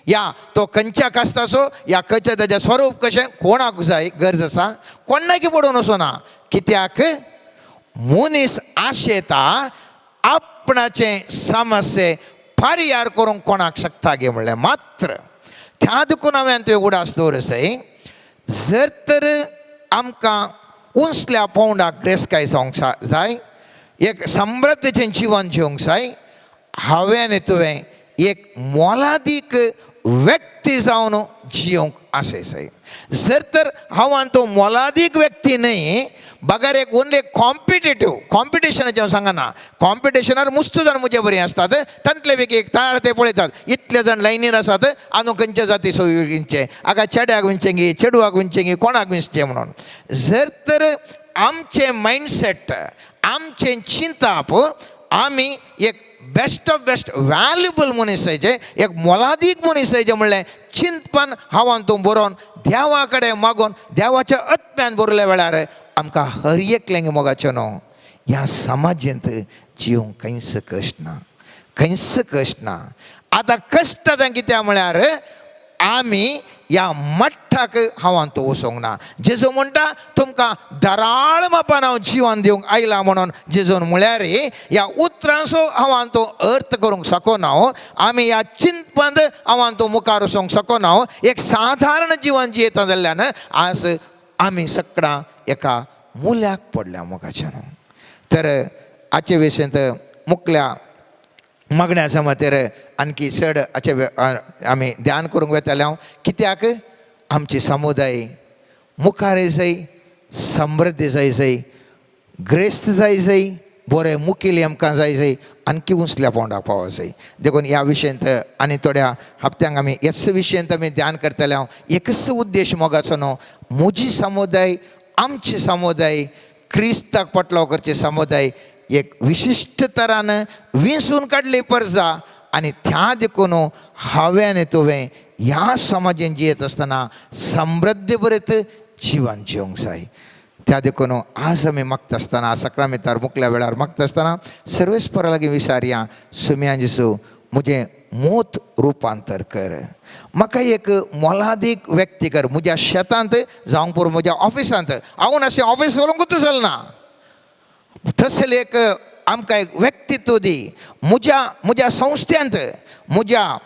या तो खंयच्या कास्ताचो या खंयच्या ताचें स्वरूप कशें कोणाक जाय गरज आसा, कोणाक पडून वचना. कित्याक मनीस आशेता आपणाचे समस्ये पारियार करूंक कोणाक शकता गे म्हणलें. मात्र त्या देखून हांवें तुवें उडास दवरसय जर तर आमकां उंचल्या पावंडाक ग्रेसकाय जावंक जाय, एक समृद्धीचें जिवन जिवंक जाय, हांवें आनी तुवें एक मोलादीक व्यक्ती जावन जिवंक आसय. जर तर हांव आनी तूं मोलादीक व्यक्ती न्हय, बगार एक ओन्ली कॉम्पिटिशनाचें हांव सांगना. कॉम्पिटिशनार मुस्त जाण म्हजे बरी आसतात, तांतले पैकी एक ताळ ते पळयतात इतले जाण लायनीर आसात आनी खंयचे जाती सोयीचे आगा चेड्याक विंचें गी चेडवाक विंचें गी कोणाक विंचचें म्हणून. जर तर आमचें मायंडसेट आमचें चिंतप आमी एक बेस्ट ऑफ बेस्ट वॅल्युबल मनीस जायचे, एक मोलादीक मनीस जायचे म्हणलें चिंतपन हांव तूं बरोवन देवा कडेन मागोवन देवाच्या आत्म्यान बरल्या वेळार आमकां हर एकल्यांक मोगाचें न्हू ह्या समाजेंत जिवंक खंयच कश्ट ना. आतां कश्ट जाता कित्याक म्हळ्यार आमी ह्या मठ्ठाक हांव तूं वचोंक ना. जेजू म्हणटा तुमकां दराळ मापान हांव जिवन दिवंक आयला म्हणून जेजून म्हळ्यार ह्या उतरांचो हांव तूं अर्थ करूंक शकना. आमी ह्या चिंतपांत हांव तूं मुखार वचोंक शकना. एक साधारण जिवन जियेता जाल्ल्यान आज आमी सगळां एका मुल्याक पडल्या मोगाच्या न्हू. तर हाचे विशयंत मुखल्या मागण्या जमातेर आणखी चड हाचे आमी ध्यान करूंक वेताले हांव. कित्याक आमची समुदाय मुखार जाय, समृद्धी जाय, ग्रेस्त जाय, बरें मुखेली आमकां जाय, आणखी उंचल्या पावंडाक पावों जाय. देखून ह्या विशयंत आनी थोड्या हप्त्यांक आमी ह्याच विशयंत आमी ध्यान करतले हांव. एकच उद्देश मोगाचो न्हू, म्हजी समुदाय आमची समुदाय क्रिस्ताक पटलाव करचे समुदाय एक विशिश्ट तरान विंसून काडली परजा आनी त्या देखून हांवें आनी तुवें ह्या समाजेन जियेत आसतना समृद्धी बरेत जिवन जिवंक जाय. त्या देखून आज आमी मागता आसतना सक्रामेतार मुखल्या वेळार मागता आसतना सर्वेस्परा लागीं विचारया, सुम्या जेजू म्हजें मोत रुपांतर कर, म्हाका एक मोलादीक व्यक्ती कर. म्हज्या शेतांत जावंक पुरो म्हज्या ऑफिसांत हांव अशें ऑफिस चलोवंकूच चलना, तसलें एक आमकां एक व्यक्तित्व दी. म्हज्या संस्थेंत म्हज्या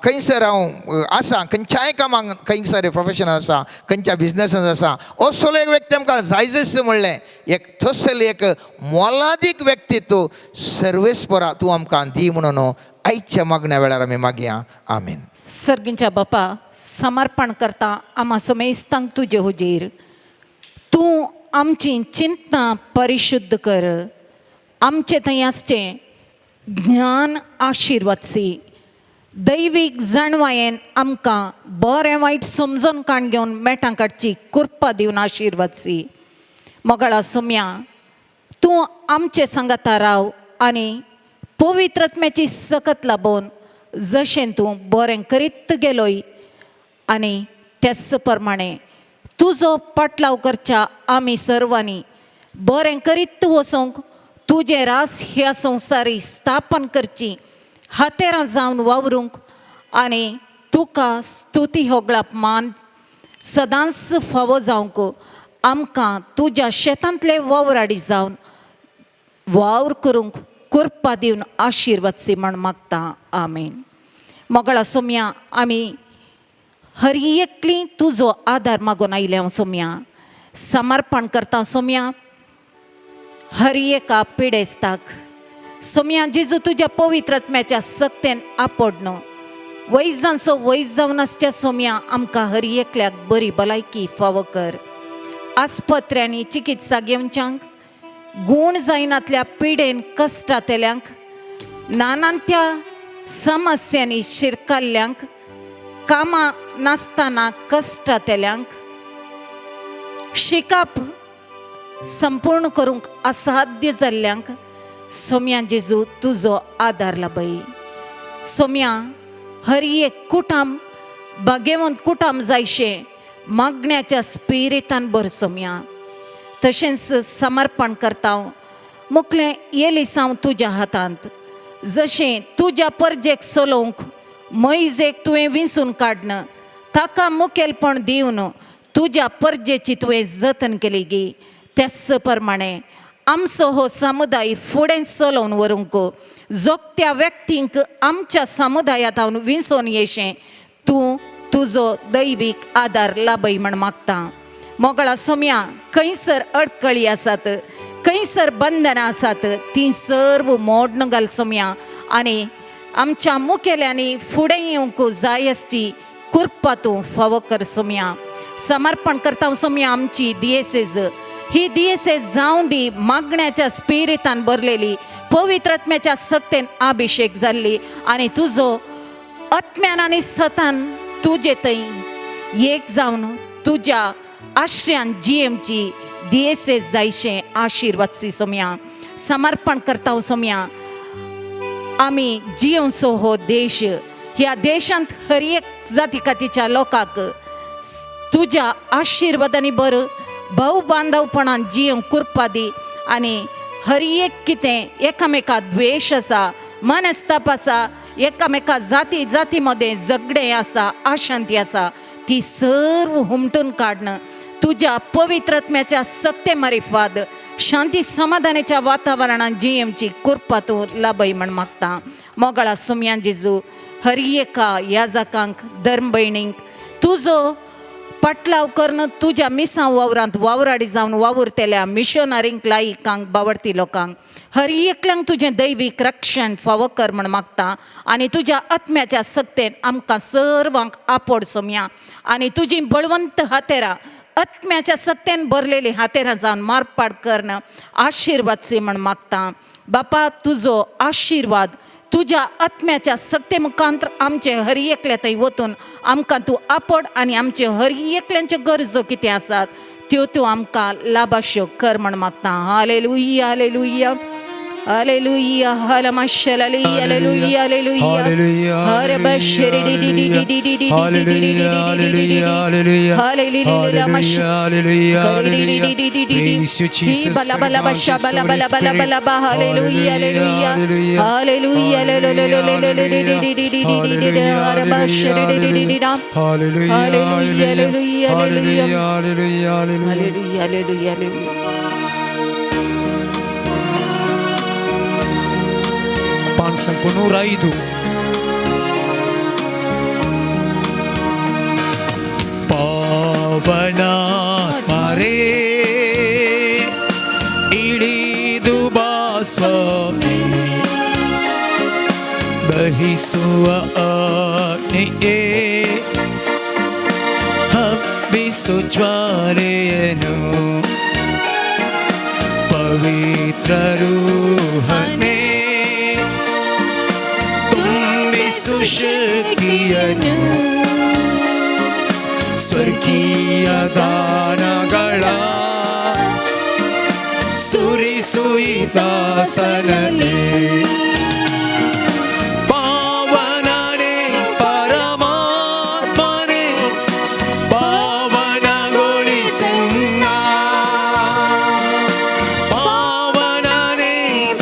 खंयसर हांव आसा, खंयच्याय कामाक खंयसर प्रोफेशनान आसा, खंयच्या बिजनसान आसा, असलो एक व्यक्ती आमकां जायच म्हणलें एक तसलें एक मोलादीक व्यक्तित्व सर्वेस्परा तूं आमकां दी म्हणून आयच्या मागण्या वेळार आमी मागया. आमीन. सर्गींच्या बापा समर्पण करता आमा समेस्तांक तुजे हुजेर. तूं आमची चिंतना परिशुद्ध कर, आमचे थंय आसचें ज्ञान आशिर्वादसी, दैवीक जाणवायेन आमकां बरें वायट समजून काण घेवन मेटां काडची कृपा दिवन आशिर्वादसी. मोगाळा सुम्या तूं आमचे सांगाता राव आनी पवित्रत्म्याची सकत लाबोवन जशें तूं बरें करीत गेलोय आनी त्याच प्रमाणे तुजो पाटलाव करच्या आमी सर्वांनी बरें करीत वचोंक तुजें रास ह्या संवसारी स्थापन करची हातेरां जावन वावरूंक आनी तुका स्तुती होगळाप मान सदांच फावो जावंक आमकां तुज्या शेतांतले वावराडी जावन वावर करूंक कृपा दिवन आशिर्वादसी म्हण मागता आमीन. मोगळा सोम्या आमी हर एकली तुजो आदार मागून आयल्या सोम्या समर्पण करता सोम्या हर एका पिडेस्ताक सोम्या जेजू तुज्या पवित्रत्म्याच्या सक्तेन आपडनो वैज जावचो वैज जावन आसच्या सोम्या आमकां हर एकल्याक बरी भलायकी फावो कर. आस्पत्र्यांनी चिकित्सा घेवच्यांक गूण जायनातल्या पिडेन कश्टांतल्यांक नानांत्या समस्यांनी शिरकाल्ल्यांक कामां नासतना कश्टांतल्यांक शिकाप संपूर्ण करूंक असाध्य जाल्ल्यांक सोम्या जेजू तुजो आदार लाभय. सोम्या हर एक कुटुंब भाग्यवंत कुटुंब जायशें मागण्याच्या स्पिरितान भर सोम्या. तशेंच समर्पण करता मुखलें येलिसांव तुज्या हातांत जशें तुज्या परजेक चलोवंक मैजेक तुवें विंचून काडन ताका मुखेलपण दिवन तुज्या परजेची तुवें जतन केली गी त्याच प्रमाणे आमचो हो समुदाय फुडें चलोवन व्हरूंक जोगत्या व्यक्तींक आमच्या समुदायांत हांव विंचोवन येशें तूं तुजो दैवीक आदार लाभय म्हण मागता. मोगळा सोम्या खंयसर अडकळी आसात खंयसर बंधनां आसात ती सर्व मोडन घाल सोम्या आनी आमच्या मुखेल्यांनी फुडें येवंक जाय आसची कृपा तूं फावो कर सोम्या. समर्पण करता सोम्या आमची दिएसेस ही दिएसेस जावं दी मागण्याच्या स्पिरितान भरलेली पवित्रत्म्याच्या सक्तेन अभिषेक जाल्ली आनी तुजो आत्म्यान आनी सतान तुजे थंय एक जावन तुज्या आश्रयान जीएमची दिएसेस जायशें आशिर्वादसी सोम्या. समर्पण करता सोम्या आमी जियोंचो हो देश ह्या देशांत हर एक जाती खातीच्या लोकांक तुज्या आशिर्वादांनी बर भाऊ बांधवपणान जियोंक कृपा दी आनी हर एक कितें एकामेका द्वेश आसा मनस्ताप आसा एकामेका जाती जाती मदें झगडें आसा अशांती आसा ती सर्व हुमटून काडन तुज्या पवित्रत्म्याच्या सक्ते मारिफाद शांती समाधानाच्या वातावरणात जीएमची कृपा तूं लाभय म्हण मागता. मोगळा सोम्या जेजू हर एका याजकांक धर्म भयणींक तुजो पाटलाव करून तुज्या मिसांव वावरांत वावराडी जावन वावुरतेल्या मिशनरींक लायकांक बावडती लोकांक हर एकल्यांक तुजें दैवीक रक्षण फावो कर म्हण मागता आनी तुज्या आत्म्याच्या सक्तेन आमकां सर्वांक आपड सोम्या आनी तुजीं बळवंत हातेरां आत्म्याच्या सक्तेन भरलेली हातेरां जावन मारपाड करन आशिर्वादसी म्हण मागता. बापा तुजो आशिर्वाद तुज्या आत्म्याच्या सक्ते मुखांतर आमचे हर एकल्या थंय वतून आमकां तूं आपड आनी आमचे हर एकल्यांच्यो गरजो कितें आसात त्यो तूं आमकां लाभाश्यो कर म्हण मागता. हालेलुया हालेलुया हालेलुया हालमाशलली हालेलुया हालेलुया हर बशरी डी डी डी डी डी डी hallelujah hallelujah hallelujah hallelujah praise you Jesus बला बला बशा बला बला बला बला बा हालेलुया हालेलुया हालेलुया हर बशरी डी डी डी डी hallelujah hallelujah hallelujah hallelujah hallelujah hallelujah. संपूर्ण राईदू पावनात्मा रे ಇಳಿದು ಬಾಸ್ವಾಮಿ ದಹಿಸುವ ಆಜ್ಞೆಯೇ ಹಬ್ಬಿಸು ಜ್ವಾಲೆಯನು ಪವಿತ್ರ ರೂಹನೇ ಸುಶಕ್ತಿಯನು ಸ್ವರ್ಗೀಯ ದಾನಗಳ सुरी सुईदासनले पावनाने परमात्माने पावन गोळिसेन्ना पावनाने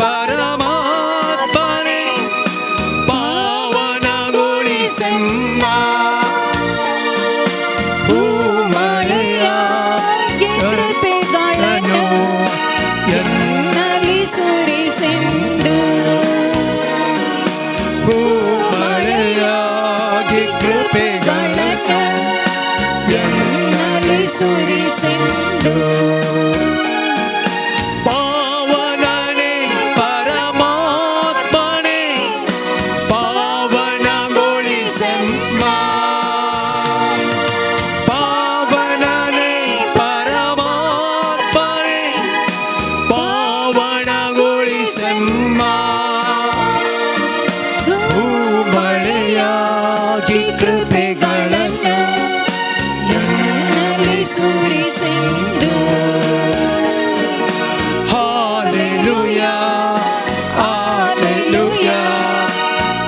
परमात्माने पावन गोळिसेन्ना ಕೃಪೆಗಳನ್ನು ಎನ್ನಲಿ ಸುರಿಸೆಂದು ಮಳೆಯಾಗಿ ಕೃಪೆಗಳನ್ನು ಎನ್ನಲಿ ಸುರಿಸೆಂದು ಪಾವನನೆ ಪರಮಾತ್ಮನೆ ಪಾವನಗೊಳಿಸೆಮ್ಮ ಪಾವನನೆ ಪರಮಾತ್ಮನೆ ಪಾವನಗೊಳಿಸೆಮ್ಮ ಮಳೆಯಾಗಿ ಕೃಪೆಗಳನ್ನು ಎನ್ನಲಿ ಸುರಿಸೆಂದು Hallelujah, Hallelujah,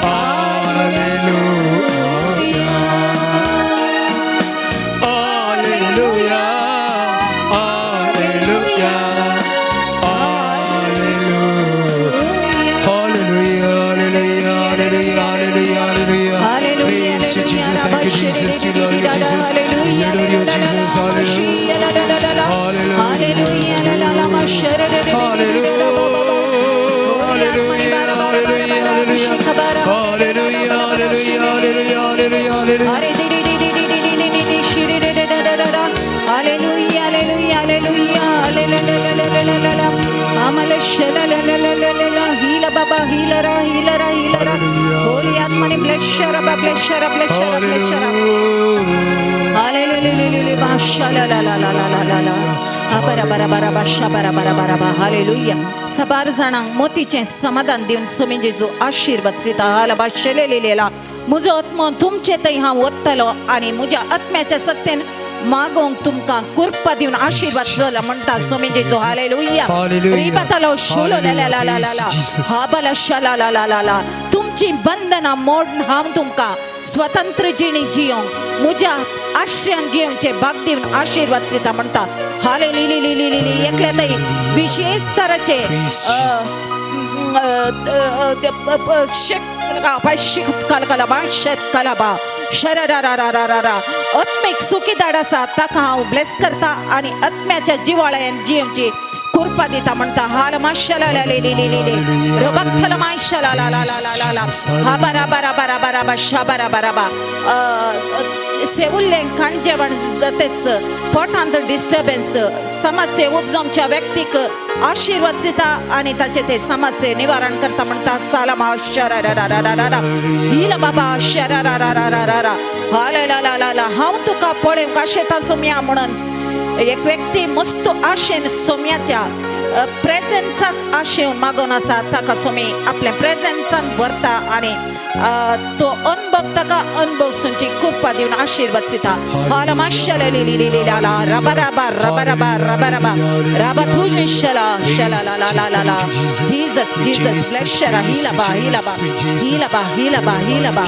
Hallelujah, Hallelujah, Hallelujah, Hallelujah, Hallelujah, Hallelujah, Hallelujah. Praise you, Jesus. Thank you, Jesus. We love you, Jesus. We adore you, Jesus. Hallelujah. सबार जाणांक मोतीचे समाधान दिवन सोमी जेजू आशीर्वाद दिता हाल भाशेलेलेला म्हजो आत्मो तुमचे थंय हांव वतलो आनी म्हज्या आत्म्याच्या सक्तीन मागोंक तुमकां कृपा दिवन आशीर्वाद जाला म्हणटा सोमी जेजू हालेलुया रिबातालो शोलो ला ला ला ला ला हाबला शला ला ला ला ला तुमची बंधना मोडून हांव तुमकां स्वतंत्र जिणी जियोंक म्हज्या आश्रयान जियोंचे भाग दिवन आशीर्वाद दिता म्हणटा हालेलुया एकल्या थंय विशेष तराचे आत्मिक सुखीदाड आसा ताका हांव ब्लेस करता आनी आत्म्याच्या जिवाळ्यान जियोंची कृपा दिता म्हणटा हाल माशला ला ले ले ले ले रबखल माशला ला ला ला ला ला हा बरा बरा बरा बरा बा शाबरा बरा बा सेवुल्लें खाण जेवण जातेस पोटांत डिस्टर्बन्स समस्ये उपजावच्या व्यक्तीक आशीर्वाद दिता आनी ताचे ते समस्ये निवारण करता म्हणटा सालामा शरा रा रा रा रा रा हिल बाबा शरा रा रा रा रा रा हाले ला ला ला ला हांव तुका पळेवंक आशेता सोम्या म्हणून एक व्यक्ती मस्त आशेन सोम्याच्या प्रेझेन्साक आशेवन मागून आसा ताका सोमी आपल्या प्रेझेन्सान भरता आनी तो अनुभव ताका अनुभवसूंची कृपा दिवन आशीर्वाद दिता हाल माशले ले ले ले ला ला रबा रबा रबा रबा रबा रबा रबा तुझे शला शला ला ला ला ला ला जीसस जीसस ब्लेस शरा हिला बा हिला बा हिला बा हिला बा हिला बा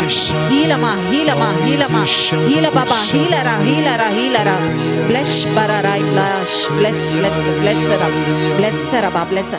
हिला मा हिला मा हिला मा हिला बाबा हिला रा हिला रा हिला रा ब्लेस बरा राय ब्लेस ब्लेस ब्लेस ब्लेस रा ब्लेस रा बा ब्लेस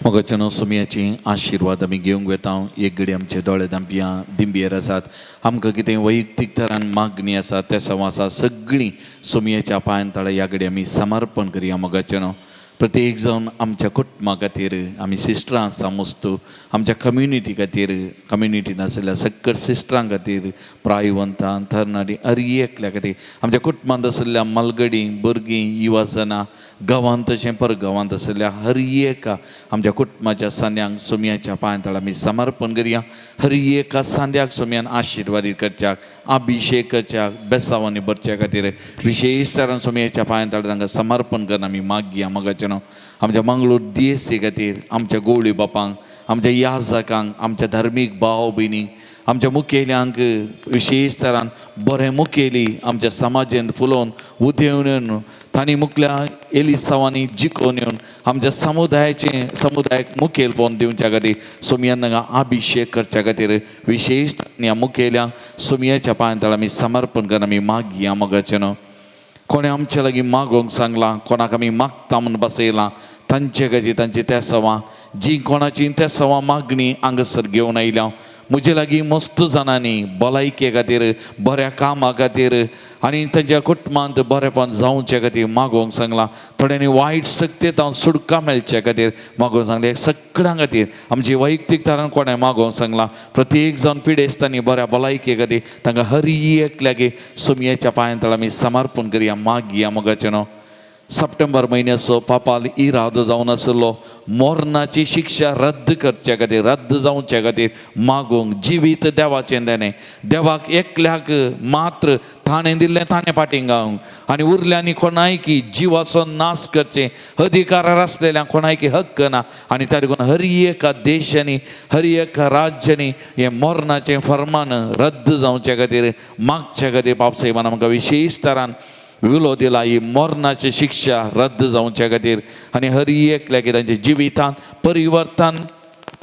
मोगाचनो सुमयाची आशीर्वाद आमी घेवंक वेता एक घडी आमचे दोळे धांपिया दिंबियर आसात आमकां कितें वैयक्तीक तरान मागणी आसा त्या आसा सगळीं सुमयाच्या पांयां तळे ह्या घडी आमी समर्पण करया मोगाचनो प्रत्येक जावन आमच्या कुटुंबा खातीर आमी सिस्टरां आसा मस्तू आमच्या कम्युनिटी खातीर कम्युनिटीन आसलेल्या सगळ्या सिस्टरां खातीर प्रायवंतां तरणाटी हर एकल्या खातीर आमच्या कुटुंबांत आसलेल्या मलगडी भुरगीं युवाजनां गांवांत तशें परगांवांत आसलेल्या हर एका आमच्या कुटुंबाच्या सांद्यांक सोमयाच्या पांयां तळ आमी समर्पण करया हर एका सांद्याक सोमयान आशिर्वादीत करच्याक अभिषेक करच्याक बेसांवांनी भरच्या खातीर विशेश तरान सोमयाच्या पांयां तळ तांकां समर्पण करून आमी मागया मोगाचें आमच्या मंगळूर DSC खातीर आमच्या गोवळी बापांक आमच्या याजकांक आमच्या धार्मीक भाव भयणीक आमच्या मुखेल्यांक विशेष तरान बरें मुखेली आमच्या समाजान फुलोवन उदेवून येवन तांणी मुखल्या एलिसांवांनी जिखोवन येवन आमच्या समुदायाक मुखेल पोवन दिवच्या खातीर सोमयान तांकां अभिशेक करच्या खातीर विशेष ह्या मुखेल्यांक सोमयाच्या पांयां आमी समर्पण करून आमी मागया मोगाचें न्हू. कोणें आमच्या लागीं मागोवंक सांगलां, कोणाक आमी मागता म्हूण बसयलां, तांचे खातीर तांची त्या सवां जी कोणाची त्या सवां मागणी हांगासर घेवन आयल्या म्हजे लागीं मस्त जाणांनी भलायके खातीर बऱ्या कामा खातीर आनी तांच्या कुटुंबांत बरेंपण जावचे खातीर मागोवंक सांगलां. थोड्यांनी वायट सक्तेत हांव सुटका मेळचे खातीर मागोवंक सांगलें. सगळ्यां खातीर आमची वैयक्तीक तरान कोणें मागोवंक सांगलां. प्रत्येक जावन पिडेस्तांनी बऱ्या भलायके खातीर तांकां हर एक लागीं सोमयाच्या पांयां तळ आमी समर्पण करया मागया मोगाचें न्हू. सप्टेंबर म्हयन्याचो पापाल इरादो जावन आशिल्लो मोर्नाची शिक्षा रद्द करचे खातीर रद्द जावचे खातीर मागोवंक जिवीत देवाचें देणें देवाक एकल्याक मात्र ताणें दिल्लें ताणें पाटिंगावंक आनी उरल्यांनी कोणायकी जिवाचो नाश करचे अधिकारार आसलेल्यांक कोणायकी हक्क ना आनी त्या देखून हर एका देशांनी हर एका राज्यांनी हें मोर्नाचें फर्मान रद्द जावचे खातीर मागचे खातीर बाबसाहेबान आमकां विशेष तरान विलो दिला. ही मोर्नाची शिक्षा रद्द जावच्या खातीर आनी हर एकल्याक तांच्या जिवितांत परिवर्तन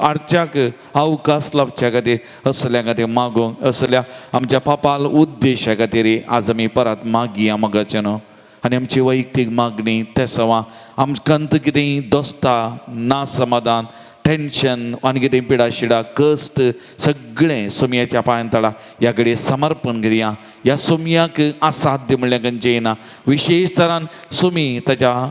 हाडच्याक अवकाश लाभच्या खातीर असल्या खातीर मागोवंक असल्या आमच्या पापाल उद्देशा खातीर आज आमी परत मागया मोगाचें न्हू. आनी आमची वैयक्तीक मागणी त्या सवां आमकांत कितेंय दोस्ता ना समाधान टेन्शन आनी कितें पिडा शिडा कश्ट सगळें सोमयाच्या पांयां तळा ह्या कडेन समर्पण करया. ह्या सोमयाक असाध्य म्हणल्यार खंयचें येना. विशेष तरान सोमी ताच्या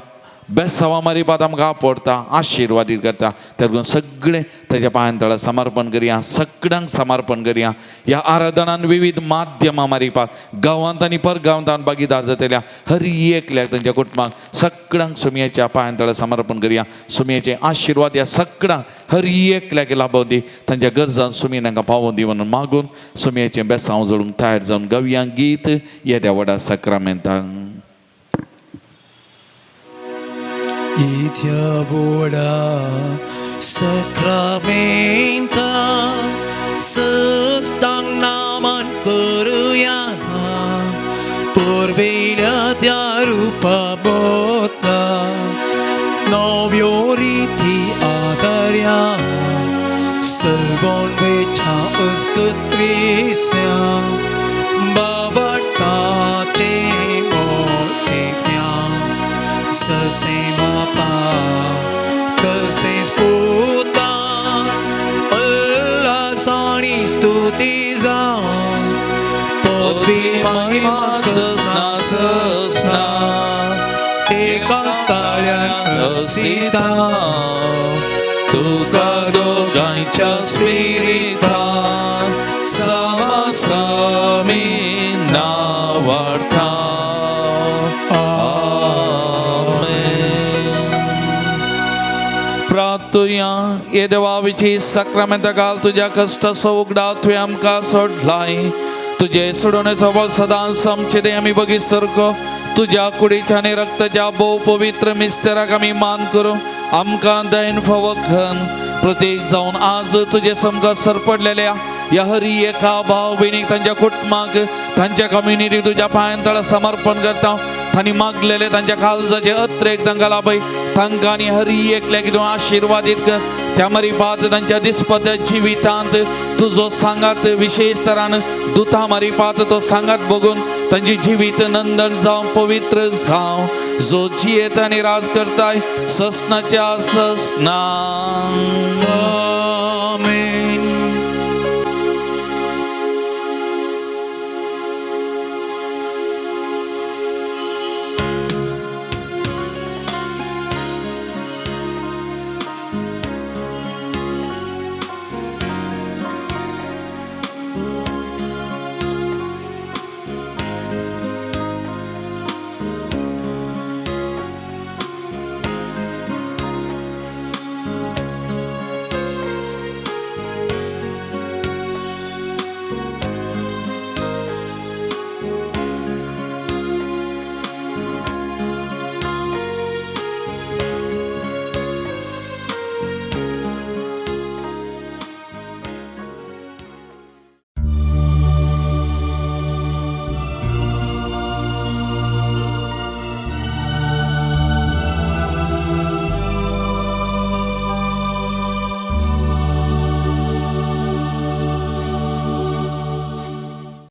बेसांवां मारिपाक आमकां आपडटा आशिर्वादीत करता. त्या लागून सगळें ताच्या पांयां तळा समर्पण करया. सगळ्यांक समर्पण करया. ह्या आराधनान विविध माध्यमां मारिपाक गांवांत आनी परगांवांत भागीदार जातल्या हर एकल्याक तांच्या कुटुंबाक सगळ्यांक सोमयाच्या पांयां तळा समर्पण करया. सोमयाचे आशिर्वाद ह्या सगळ्यांक हर एकल्याक लाभोवन दी. तांच्या गरजां सोमी तांकां पावोवन दी म्हणून मागून सोमयाचें बेसांव जोडूंक तयार जावन गावया गीत येद्या व्हडा सक्रामेंताक. Idia boda sakramenta sedang naman keruya berbeda tiada rupa botna novioriti adarya selbon beca ustutrisya babat kace motipnya sesema तसेच पुता अल्लाह साणी स्तुती जा पदवी महिमा ससना ससना एकाच ताळ्यान असिता तुका दोगांच्या स्पिरिता समासमी नावार्था. प्रार्थुया ये देवा विशेष सक्रामेंता घाल तुझ्या कष्टाचो उगडाव तुवें आमकां सोडलाय. तुजे सोडोवण्याचो बळ सदांच आमचे दे आमी बगी सारको तुज्या कुडीच्या आनी रक्ताच्या भोव पवित्र मिस्तेराक आमी मान करूं आमकां दयेन फावो घन प्रत्येक जावन आज तुजे समका सरपडलेल्या ह्या हर एका भाव भयणीक तांच्या कुटुंबाक तांच्या कम्युनिटीक तुज्या पांयां तळा समर्पण करता. तांणी मागलेले तांच्या काळजाचे अत्रेक तांकां लाभय. तांकां आनी हर एकल्याक तूं आशिर्वादीत कर. त्या मारिपात तांच्या दिसपद्या जिवितांत तुजो सांगात विशेष तरान दुतां मारिपात तो सांगात बघून तांची जिवीत नंदन जावं पवित्र जावं. जो जियेत आनी राज करताय ससनाच्या ससना